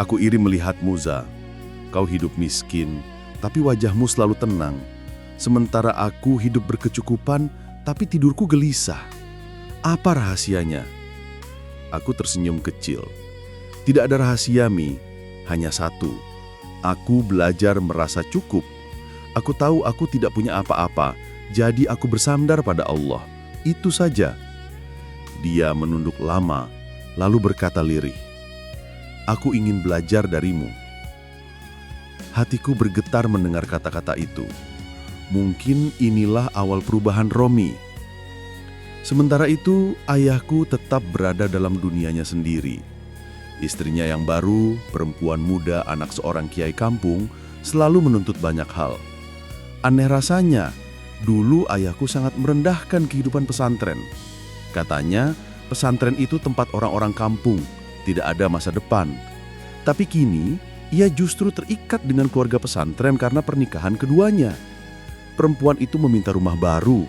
Speaker 2: "Aku iri melihatmu, Za. Kau hidup miskin, tapi wajahmu selalu tenang. Sementara aku hidup berkecukupan, tapi tidurku gelisah. Apa rahasianya?" Aku tersenyum kecil. "Tidak ada rahasia, Mi. Hanya satu. Aku belajar merasa cukup. Aku tahu aku tidak punya apa-apa, jadi aku bersandar pada Allah. Itu saja." Dia menunduk lama, lalu berkata lirih, "Aku ingin belajar darimu." Hatiku bergetar mendengar kata-kata itu. Mungkin inilah awal perubahan Romi. Sementara itu, ayahku tetap berada dalam dunianya sendiri. Istrinya yang baru, perempuan muda anak seorang kiai kampung, selalu menuntut banyak hal. Aneh rasanya, dulu ayahku sangat merendahkan kehidupan pesantren. Katanya, pesantren itu tempat orang-orang kampung, tidak ada masa depan. Tapi kini, ia justru terikat dengan keluarga pesantren karena pernikahan keduanya. Perempuan itu meminta rumah baru,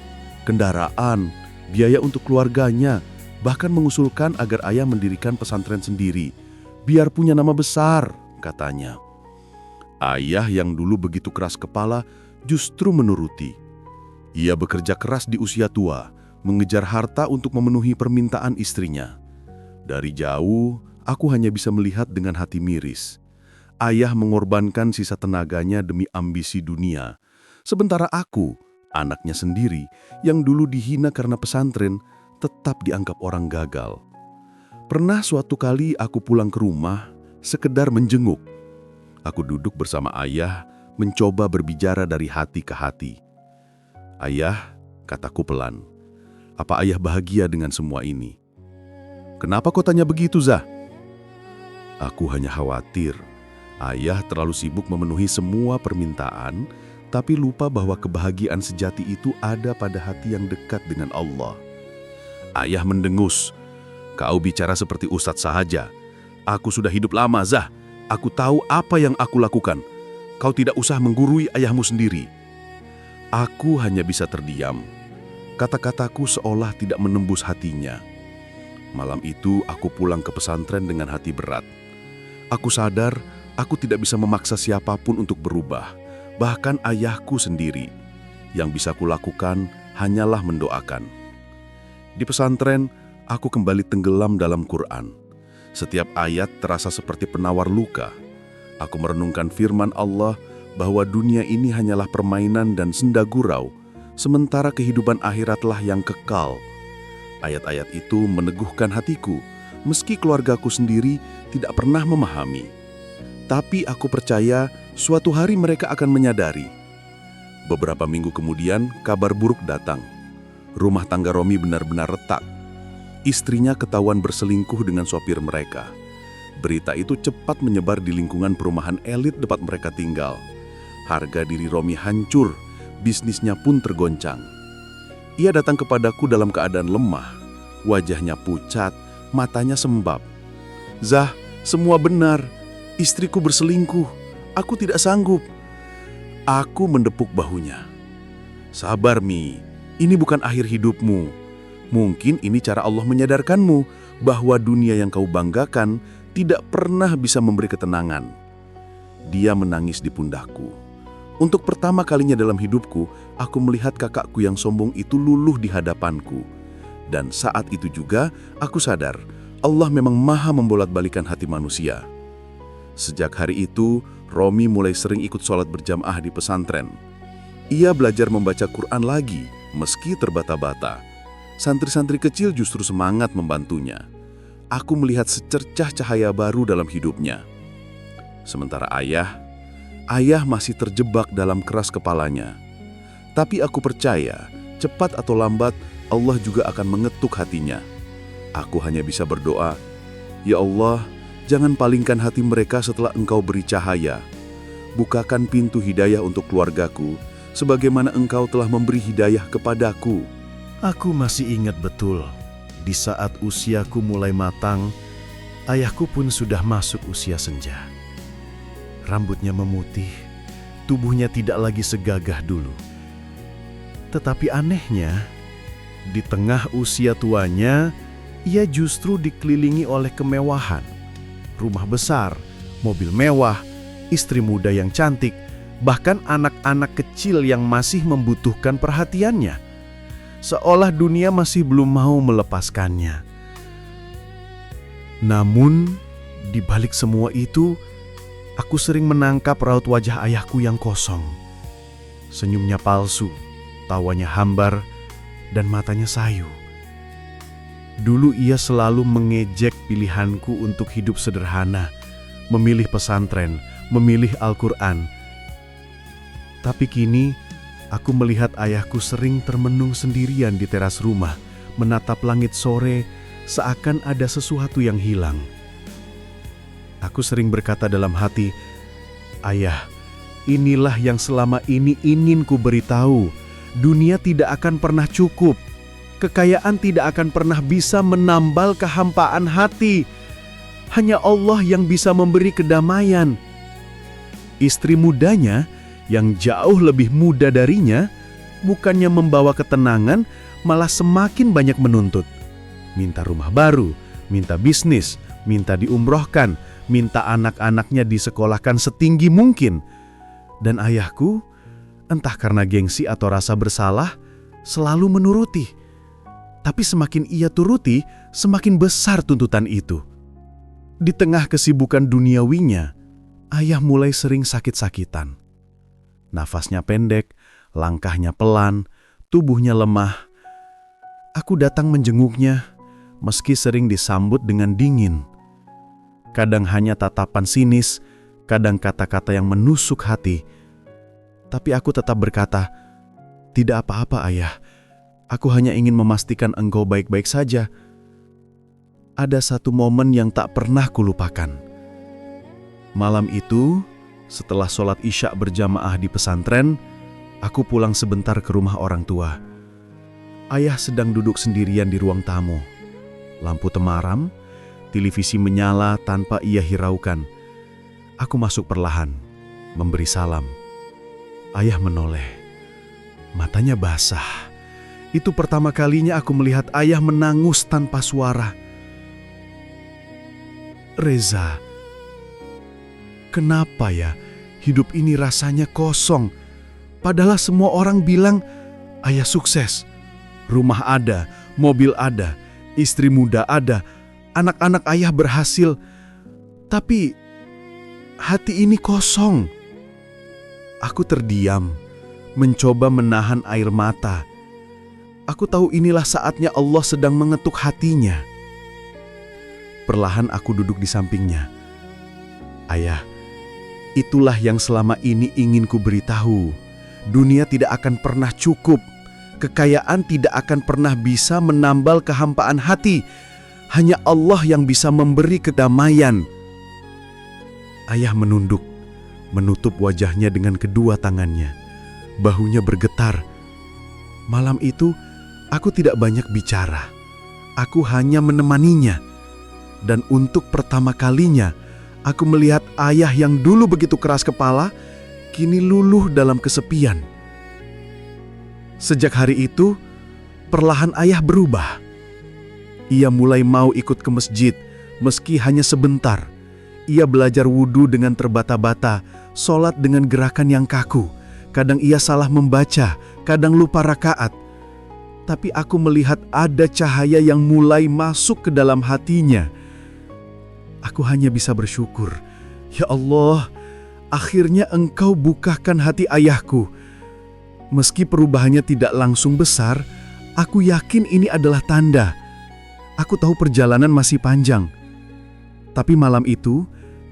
Speaker 2: kendaraan, biaya untuk keluarganya, bahkan mengusulkan agar ayah mendirikan pesantren sendiri, biar punya nama besar, katanya. Ayah yang dulu begitu keras kepala justru menuruti. Ia bekerja keras di usia tua, mengejar harta untuk memenuhi permintaan istrinya. Dari jauh, aku hanya bisa melihat dengan hati miris. Ayah mengorbankan sisa tenaganya demi ambisi dunia. Sementara aku, anaknya sendiri, yang dulu dihina karena pesantren, tetap dianggap orang gagal. Pernah suatu kali aku pulang ke rumah, sekedar menjenguk. Aku duduk bersama ayah, mencoba berbicara dari hati ke hati. "Ayah," kataku pelan, "apa ayah bahagia dengan semua ini?" "Kenapa kau tanya begitu, Zah?" "Aku hanya khawatir. Ayah terlalu sibuk memenuhi semua permintaan, tapi lupa bahwa kebahagiaan sejati itu ada pada hati yang dekat dengan Allah." Ayah mendengus. "Kau bicara seperti ustadz saja. Aku sudah hidup lama, Zah. Aku tahu apa yang aku lakukan. Kau tidak usah menggurui ayahmu sendiri." Aku hanya bisa terdiam. Kata-kataku seolah tidak menembus hatinya. Malam itu aku pulang ke pesantren dengan hati berat. Aku sadar aku tidak bisa memaksa siapapun untuk berubah, bahkan ayahku sendiri. Yang bisa kulakukan hanyalah mendoakan. Di pesantren, aku kembali tenggelam dalam Quran. Setiap ayat terasa seperti penawar luka. Aku merenungkan firman Allah bahwa dunia ini hanyalah permainan dan senda gurau, sementara kehidupan akhiratlah yang kekal. Ayat-ayat itu meneguhkan hatiku, meski keluargaku sendiri tidak pernah memahami. Tapi aku percaya suatu hari mereka akan menyadari. Beberapa minggu kemudian, kabar buruk datang. Rumah tangga Romi benar-benar retak. Istrinya ketahuan berselingkuh dengan sopir mereka. Berita itu cepat menyebar di lingkungan perumahan elit tempat mereka tinggal. Harga diri Romi hancur, bisnisnya pun tergoncang. Ia datang kepadaku dalam keadaan lemah, wajahnya pucat, matanya sembab. "Zah, semua benar. Istriku berselingkuh. Aku tidak sanggup." Aku mendepuk bahunya. "Sabar, Mi. Ini bukan akhir hidupmu. Mungkin ini cara Allah menyadarkanmu bahwa dunia yang kau banggakan tidak pernah bisa memberi ketenangan." Dia menangis di pundakku. Untuk pertama kalinya dalam hidupku, aku melihat kakakku yang sombong itu luluh di hadapanku. Dan saat itu juga, aku sadar Allah memang maha membolak-balikan hati manusia. Sejak hari itu, Romi mulai sering ikut sholat berjamaah di pesantren. Ia belajar membaca Quran lagi, meski terbata-bata. Santri-santri kecil justru semangat membantunya. Aku melihat secercah cahaya baru dalam hidupnya. Sementara ayah masih terjebak dalam keras kepalanya. Tapi aku percaya, cepat atau lambat, Allah juga akan mengetuk hatinya. Aku hanya bisa berdoa, "Ya Allah, jangan palingkan hati mereka setelah Engkau beri cahaya. Bukakan pintu hidayah untuk keluargaku, sebagaimana Engkau telah memberi hidayah kepadaku."
Speaker 1: Aku masih ingat betul, di saat usiaku mulai matang, ayahku pun sudah masuk usia senja. Rambutnya memutih, tubuhnya tidak lagi segagah dulu. Tetapi anehnya, di tengah usia tuanya, ia justru dikelilingi oleh kemewahan. Rumah besar, mobil mewah, istri muda yang cantik, bahkan anak-anak kecil yang masih membutuhkan perhatiannya. Seolah dunia masih belum mau melepaskannya. Namun, di balik semua itu, aku sering menangkap raut wajah ayahku yang kosong. Senyumnya palsu, tawanya hambar, dan matanya sayu. Dulu ia selalu mengejek pilihanku untuk hidup sederhana, memilih pesantren, memilih Al-Quran. Tapi kini, aku melihat ayahku sering termenung sendirian di teras rumah, menatap langit sore seakan ada sesuatu yang hilang. Aku sering berkata dalam hati, "Ayah, inilah yang selama ini ingin ku beritahu. Dunia tidak akan pernah cukup. Kekayaan tidak akan pernah bisa menambal kehampaan hati. Hanya Allah yang bisa memberi kedamaian." Istri mudanya yang jauh lebih muda darinya, bukannya membawa ketenangan, malah semakin banyak menuntut. Minta rumah baru, minta bisnis, minta diumrohkan, minta anak-anaknya disekolahkan setinggi mungkin. Dan ayahku, entah karena gengsi atau rasa bersalah, selalu menuruti. Tapi semakin ia turuti, semakin besar tuntutan itu. Di tengah kesibukan duniawinya, ayah mulai sering sakit-sakitan. Nafasnya pendek, langkahnya pelan, tubuhnya lemah. Aku datang menjenguknya, meski sering disambut dengan dingin. Kadang hanya tatapan sinis, kadang kata-kata yang menusuk hati. Tapi aku tetap berkata, "Tidak apa-apa ayah, aku hanya ingin memastikan engkau baik-baik saja." Ada satu momen yang tak pernah kulupakan. Malam itu, setelah sholat Isya berjamaah di pesantren, aku pulang sebentar ke rumah orang tua. Ayah sedang duduk sendirian di ruang tamu. Lampu temaram, televisi menyala tanpa ia hiraukan. Aku masuk perlahan, memberi salam. Ayah menoleh. Matanya basah. Itu pertama kalinya aku melihat ayah menangus tanpa suara. "Reza, kenapa ya hidup ini rasanya kosong? Padahal semua orang bilang ayah sukses. Rumah ada, mobil ada, istri muda ada, anak-anak ayah berhasil. Tapi hati ini kosong." Aku terdiam, mencoba menahan air mata. Aku tahu inilah saatnya Allah sedang mengetuk hatinya. Perlahan aku duduk di sampingnya. "Ayah, itulah yang selama ini ingin ku beritahu. Dunia tidak akan pernah cukup. Kekayaan tidak akan pernah bisa menambal kehampaan hati. Hanya Allah yang bisa memberi kedamaian." Ayah menunduk, menutup wajahnya dengan kedua tangannya. Bahunya bergetar. Malam itu, aku tidak banyak bicara. Aku hanya menemaninya. Dan untuk pertama kalinya, aku melihat ayah yang dulu begitu keras kepala, kini luluh dalam kesepian. Sejak hari itu, perlahan ayah berubah. Ia mulai mau ikut ke masjid, meski hanya sebentar. Ia belajar wudhu dengan terbata-bata, sholat dengan gerakan yang kaku. Kadang ia salah membaca, kadang lupa rakaat. Tapi aku melihat ada cahaya yang mulai masuk ke dalam hatinya. Aku hanya bisa bersyukur. Ya Allah, akhirnya Engkau bukakan hati ayahku. Meski perubahannya tidak langsung besar, aku yakin ini adalah tanda. Aku tahu perjalanan masih panjang. Tapi malam itu,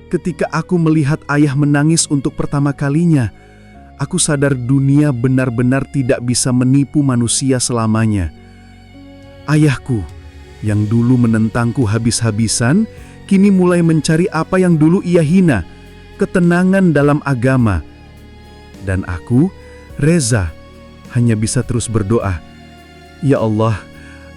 Speaker 1: ketika aku melihat ayah menangis untuk pertama kalinya, aku sadar dunia benar-benar tidak bisa menipu manusia selamanya. Ayahku, yang dulu menentangku habis-habisan, kini mulai mencari apa yang dulu ia hina, ketenangan dalam agama. Dan aku, Reza, hanya bisa terus berdoa, "Ya Allah,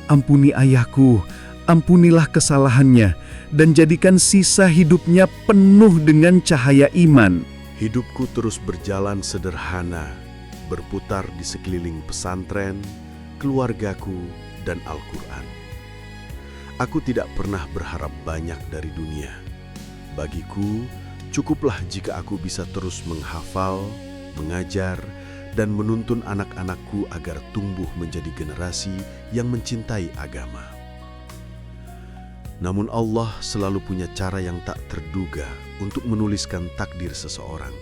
Speaker 1: ampuni ayahku, ampunilah kesalahannya, dan jadikan sisa hidupnya penuh dengan cahaya iman."
Speaker 2: Hidupku terus berjalan sederhana, berputar di sekeliling pesantren, keluargaku, dan Al-Quran. Aku tidak pernah berharap banyak dari dunia. Bagiku, cukuplah jika aku bisa terus menghafal, mengajar, dan menuntun anak-anakku agar tumbuh menjadi generasi yang mencintai agama. Namun Allah selalu punya cara yang tak terduga untuk menuliskan takdir seseorang.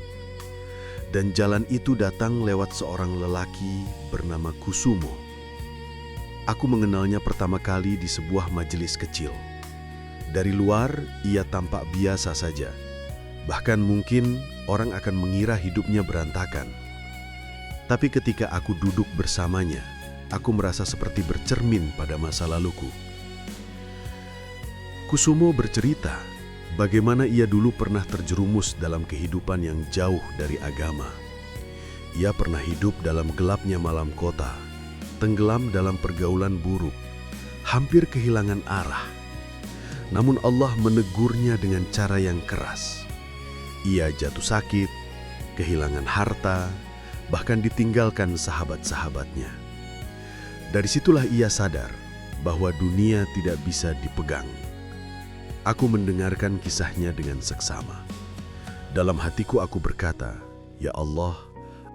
Speaker 2: Dan jalan itu datang lewat seorang lelaki bernama Kusumo. Aku mengenalnya pertama kali di sebuah majelis kecil. Dari luar, ia tampak biasa saja. Bahkan mungkin orang akan mengira hidupnya berantakan. Tapi ketika aku duduk bersamanya, aku merasa seperti bercermin pada masa laluku. Kusumo bercerita bagaimana ia dulu pernah terjerumus dalam kehidupan yang jauh dari agama. Ia pernah hidup dalam gelapnya malam kota, tenggelam dalam pergaulan buruk, hampir kehilangan arah. Namun Allah menegurnya dengan cara yang keras. Ia jatuh sakit, kehilangan harta, bahkan ditinggalkan sahabat-sahabatnya. Dari situlah ia sadar bahwa dunia tidak bisa dipegang.
Speaker 4: Aku mendengarkan kisahnya dengan seksama. Dalam hatiku aku berkata, "Ya Allah,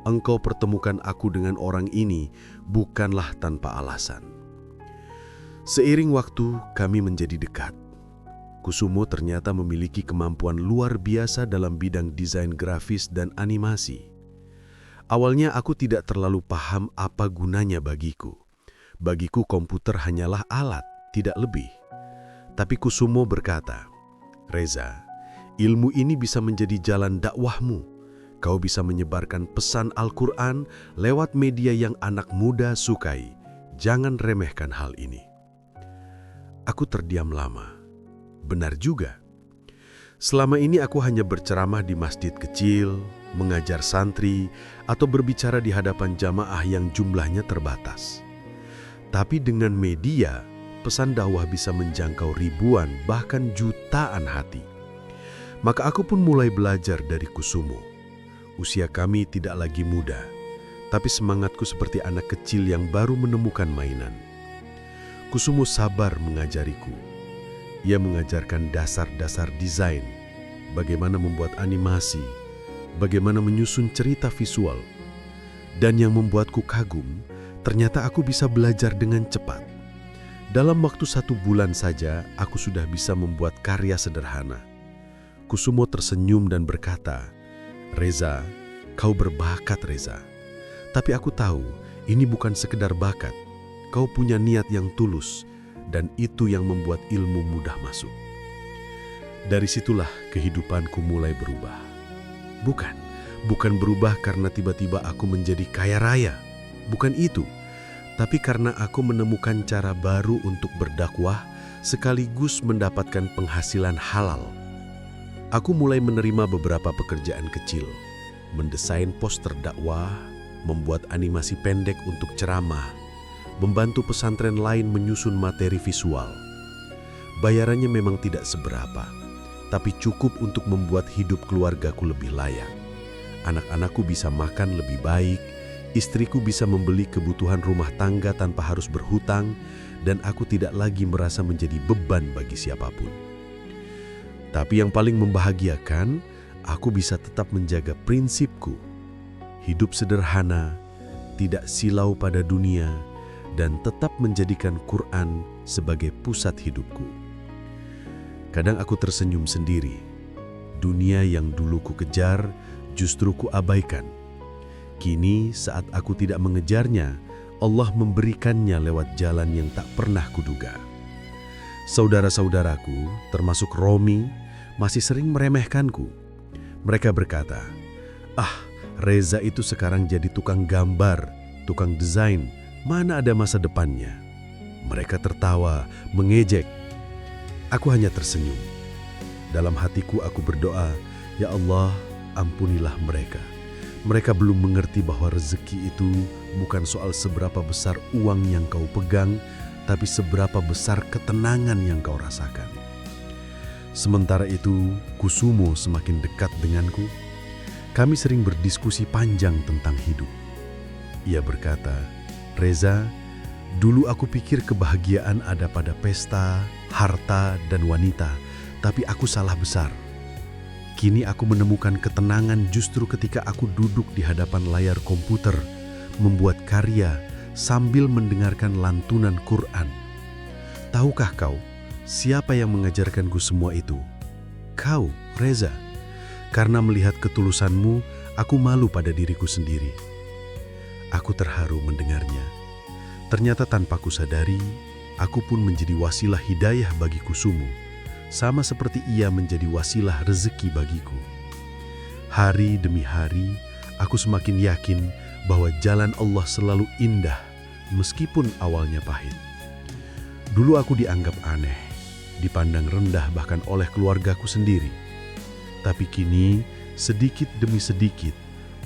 Speaker 4: Engkau pertemukan aku dengan orang ini bukanlah tanpa alasan." Seiring waktu, kami menjadi dekat. Kusumo ternyata memiliki kemampuan luar biasa dalam bidang desain grafis dan animasi. Awalnya aku tidak terlalu paham apa gunanya bagiku. Bagiku komputer hanyalah alat, tidak lebih. Tapi Kusumo berkata, "Reza, ilmu ini bisa menjadi jalan dakwahmu. Kau bisa menyebarkan pesan Al-Quran lewat media yang anak muda sukai. Jangan remehkan hal ini." Aku terdiam lama. Benar juga. Selama ini aku hanya berceramah di masjid kecil, mengajar santri, atau berbicara di hadapan jamaah yang jumlahnya terbatas. Tapi dengan media, pesan dakwah bisa menjangkau ribuan, bahkan jutaan hati. Maka aku pun mulai belajar dari Kusumo. Usia kami tidak lagi muda, tapi semangatku seperti anak kecil yang baru menemukan mainan. Kusumo sabar mengajariku. Ia mengajarkan dasar-dasar desain, bagaimana membuat animasi, bagaimana menyusun cerita visual. Dan yang membuatku kagum, ternyata aku bisa belajar dengan cepat. Dalam waktu 1 bulan saja, aku sudah bisa membuat karya sederhana. Kusumo tersenyum dan berkata, "Reza, kau berbakat, Reza. Tapi aku tahu, ini bukan sekedar bakat. Kau punya niat yang tulus, dan itu yang membuat ilmu mudah masuk." Dari situlah kehidupanku mulai berubah. Bukan berubah karena tiba-tiba aku menjadi kaya raya. Bukan itu. Tapi karena aku menemukan cara baru untuk berdakwah sekaligus mendapatkan penghasilan halal. Aku mulai menerima beberapa pekerjaan kecil, mendesain poster dakwah, membuat animasi pendek untuk ceramah, membantu pesantren lain menyusun materi visual. Bayarannya memang tidak seberapa, tapi cukup untuk membuat hidup keluargaku lebih layak. Anak-anakku bisa makan lebih baik, istriku bisa membeli kebutuhan rumah tangga tanpa harus berhutang, dan aku tidak lagi merasa menjadi beban bagi siapapun. Tapi yang paling membahagiakan, aku bisa tetap menjaga prinsipku. Hidup sederhana, tidak silau pada dunia, dan tetap menjadikan Quran sebagai pusat hidupku. Kadang aku tersenyum sendiri. Dunia yang dulu ku kejar, justru ku abaikan. Kini saat aku tidak mengejarnya, Allah memberikannya lewat jalan yang tak pernah kuduga. Saudara-saudaraku, termasuk Romi, masih sering meremehkanku. Mereka berkata, Reza itu sekarang jadi tukang gambar, tukang desain, mana ada masa depannya?" Mereka tertawa, mengejek. Aku hanya tersenyum. Dalam hatiku aku berdoa, "Ya Allah, ampunilah mereka. Mereka belum mengerti bahwa rezeki itu bukan soal seberapa besar uang yang kau pegang, tapi seberapa besar ketenangan yang kau rasakan." Sementara itu, Kusumo semakin dekat denganku. Kami sering berdiskusi panjang tentang hidup. Ia berkata, "Reza, dulu aku pikir kebahagiaan ada pada pesta, harta, dan wanita, tapi aku salah besar. Kini aku menemukan ketenangan justru ketika aku duduk di hadapan layar komputer, membuat karya sambil mendengarkan lantunan Quran. Tahukah kau, siapa yang mengajarkanku semua itu? Kau, Reza. Karena melihat ketulusanmu, aku malu pada diriku sendiri." Aku terharu mendengarnya. Ternyata tanpa kusadari, aku pun menjadi wasilah hidayah bagi Kusumo, sama seperti ia menjadi wasilah rezeki bagiku. Hari demi hari, aku semakin yakin bahwa jalan Allah selalu indah, meskipun awalnya pahit. Dulu aku dianggap aneh, dipandang rendah bahkan oleh keluargaku sendiri. Tapi kini, sedikit demi sedikit,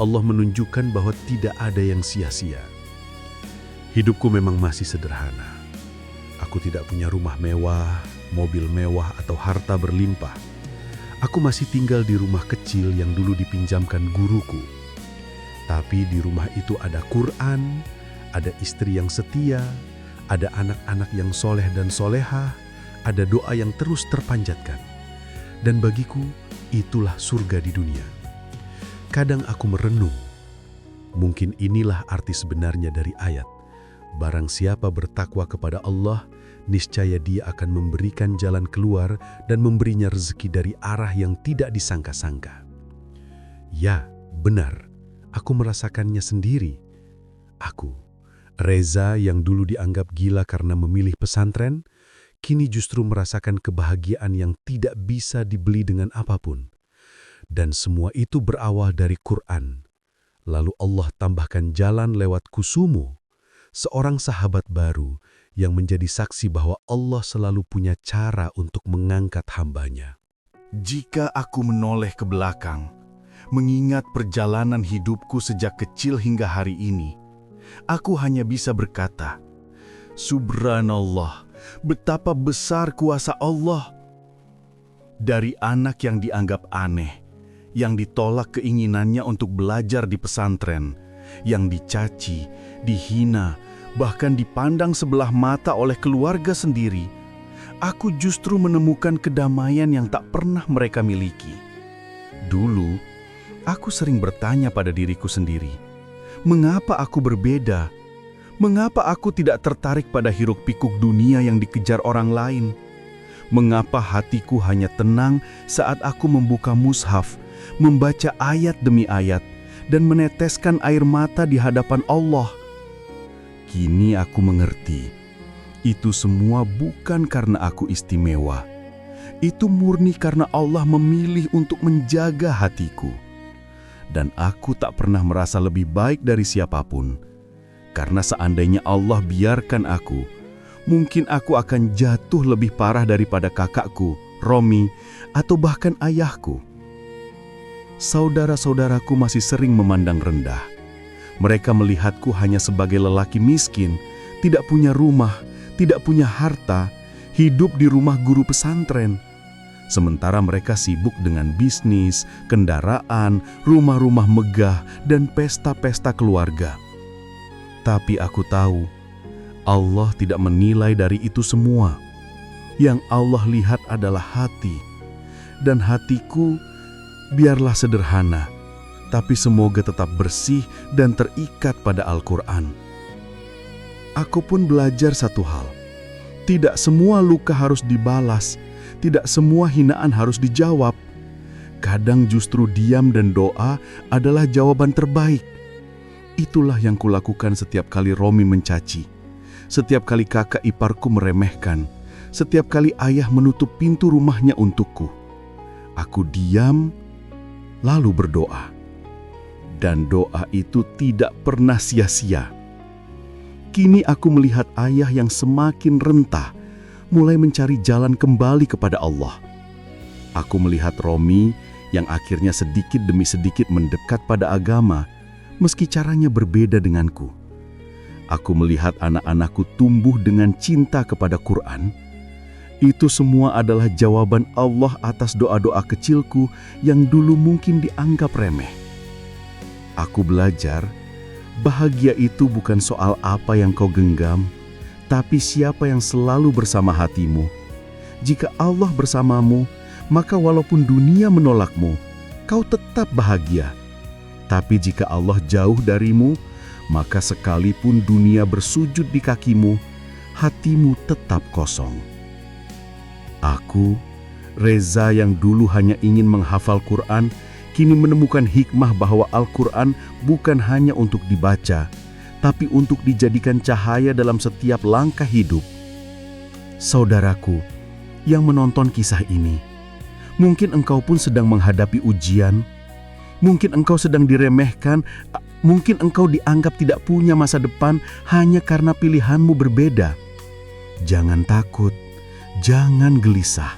Speaker 4: Allah menunjukkan bahwa tidak ada yang sia-sia. Hidupku memang masih sederhana. Aku tidak punya rumah mewah, mobil mewah, atau harta berlimpah. Aku masih tinggal di rumah kecil yang dulu dipinjamkan guruku. Tapi di rumah itu ada Quran, ada istri yang setia, ada anak-anak yang soleh dan solehah,
Speaker 1: ada doa yang terus terpanjatkan. Dan bagiku, itulah surga di dunia. Kadang aku merenung, mungkin inilah arti sebenarnya dari ayat. Barang siapa bertakwa kepada Allah, niscaya Dia akan memberikan jalan keluar dan memberinya rezeki dari arah yang tidak disangka-sangka. Ya, benar, aku merasakannya sendiri. Aku, Reza yang dulu dianggap gila karena memilih pesantren, kini justru merasakan kebahagiaan yang tidak bisa dibeli dengan apapun. Dan semua itu berawal dari Quran. Lalu Allah tambahkan jalan lewat Kusumo, seorang sahabat baru yang menjadi saksi bahwa Allah selalu punya cara untuk mengangkat hambanya.
Speaker 2: Jika aku menoleh ke belakang, mengingat perjalanan hidupku sejak kecil hingga hari ini, aku hanya bisa berkata, Subhanallah, betapa besar kuasa Allah. Dari anak yang dianggap aneh, yang ditolak keinginannya untuk belajar di pesantren, yang dicaci, dihina, bahkan dipandang sebelah mata oleh keluarga sendiri, aku justru menemukan kedamaian yang tak pernah mereka miliki. Dulu, aku sering bertanya pada diriku sendiri, mengapa aku berbeda? Mengapa aku tidak tertarik pada hiruk-pikuk dunia yang dikejar orang lain? Mengapa hatiku hanya tenang saat aku membuka mushaf, membaca ayat demi ayat, dan meneteskan air mata di hadapan Allah? Kini aku mengerti, itu semua bukan karena aku istimewa. Itu murni karena Allah memilih untuk menjaga hatiku. Dan aku tak pernah merasa lebih baik dari siapapun. Karena seandainya Allah biarkan aku, mungkin aku akan jatuh lebih parah daripada kakakku, Romi, atau bahkan ayahku. Saudara-saudaraku masih sering memandang rendah. Mereka melihatku hanya sebagai lelaki miskin, tidak punya rumah, tidak punya harta, hidup di rumah guru pesantren. Sementara mereka sibuk dengan bisnis, kendaraan, rumah-rumah megah, dan pesta-pesta keluarga. Tapi aku tahu, Allah tidak menilai dari itu semua. Yang Allah lihat adalah hati. Dan hatiku, biarlah sederhana, tapi semoga tetap bersih dan terikat pada Al-Quran. Aku pun belajar satu hal. Tidak semua luka harus dibalas, tidak semua hinaan harus dijawab. Kadang justru diam dan doa adalah jawaban terbaik. Itulah yang kulakukan setiap kali Romi mencaci, setiap kali kakak iparku meremehkan, setiap kali ayah menutup pintu rumahnya untukku. Aku diam, lalu berdoa. Dan doa itu tidak pernah sia-sia. Kini aku melihat ayah yang semakin rentah, mulai mencari jalan kembali kepada Allah. Aku melihat Romi yang akhirnya sedikit demi sedikit mendekat pada agama, meski caranya berbeda denganku. Aku melihat anak-anakku tumbuh dengan cinta kepada Quran. Itu semua adalah jawaban Allah atas doa-doa kecilku yang dulu mungkin dianggap remeh. Aku belajar, bahagia itu bukan soal apa yang kau genggam, tapi siapa yang selalu bersama hatimu. Jika Allah bersamamu, maka walaupun dunia menolakmu, kau tetap bahagia. Tapi jika Allah jauh darimu, maka sekalipun dunia bersujud di kakimu, hatimu tetap kosong. Aku, Reza yang dulu hanya ingin menghafal Quran, kini menemukan hikmah bahwa Al-Quran bukan hanya untuk dibaca, tapi untuk dijadikan cahaya dalam setiap langkah hidup. Saudaraku yang menonton kisah ini, mungkin engkau pun sedang menghadapi ujian. Mungkin engkau sedang diremehkan, mungkin engkau dianggap tidak punya masa depan hanya karena pilihanmu berbeda. Jangan takut, jangan gelisah.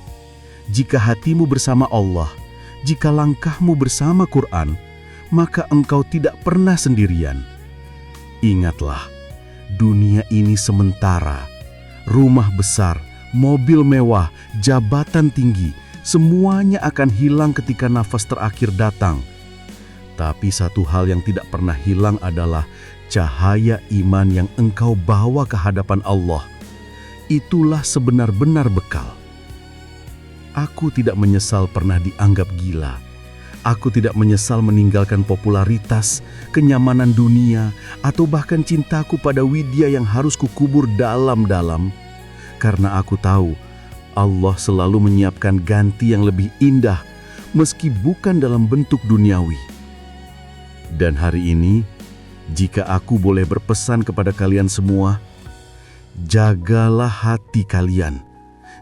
Speaker 2: Jika hatimu bersama Allah, jika langkahmu bersama Quran, maka engkau tidak pernah sendirian. Ingatlah, dunia ini sementara. Rumah besar, mobil mewah, jabatan tinggi, semuanya akan hilang ketika nafas terakhir datang. Tapi satu hal yang tidak pernah hilang adalah cahaya iman yang engkau bawa ke hadapan Allah. Itulah sebenar-benar bekal.
Speaker 1: Aku tidak menyesal pernah dianggap gila. Aku tidak menyesal meninggalkan popularitas, kenyamanan dunia, atau bahkan cintaku pada Widya yang harus kukubur dalam-dalam. Karena aku tahu Allah selalu menyiapkan ganti yang lebih indah, meski bukan dalam bentuk duniawi. Dan hari ini, jika aku boleh berpesan kepada kalian semua, jagalah hati kalian.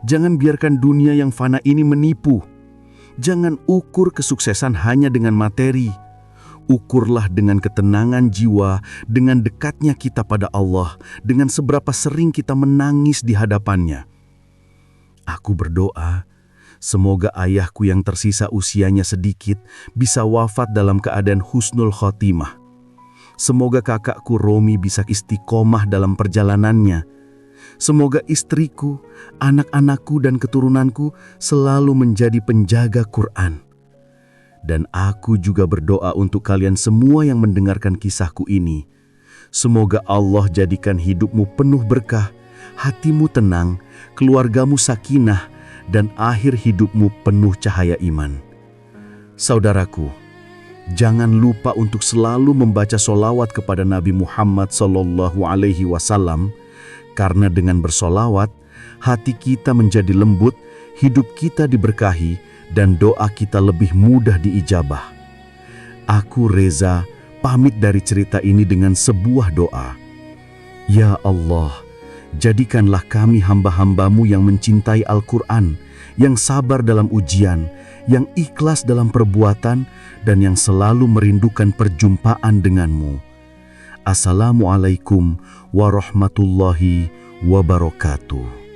Speaker 1: Jangan biarkan dunia yang fana ini menipu. Jangan ukur kesuksesan hanya dengan materi. Ukurlah dengan ketenangan jiwa, dengan dekatnya kita pada Allah, dengan seberapa sering kita menangis di hadapannya. Aku berdoa, semoga ayahku yang tersisa usianya sedikit bisa wafat dalam keadaan husnul khotimah. Semoga kakakku Romi bisa istiqomah dalam perjalanannya. Semoga istriku, anak-anakku dan keturunanku selalu menjadi penjaga Quran. Dan aku juga berdoa untuk kalian semua yang mendengarkan kisahku ini. Semoga Allah jadikan hidupmu penuh berkah, hatimu tenang, keluargamu sakinah, dan akhir hidupmu penuh cahaya iman. Saudaraku, jangan lupa untuk selalu membaca sholawat kepada Nabi Muhammad SAW, karena dengan bersolawat, hati kita menjadi lembut, hidup kita diberkahi, dan doa kita lebih mudah diijabah. Aku Reza pamit dari cerita ini dengan sebuah doa. Ya Allah, jadikanlah kami hamba-hambamu yang mencintai Al-Quran, yang sabar dalam ujian, yang ikhlas dalam perbuatan, dan yang selalu merindukan perjumpaan denganmu. Assalamualaikum warahmatullahi wabarakatuh.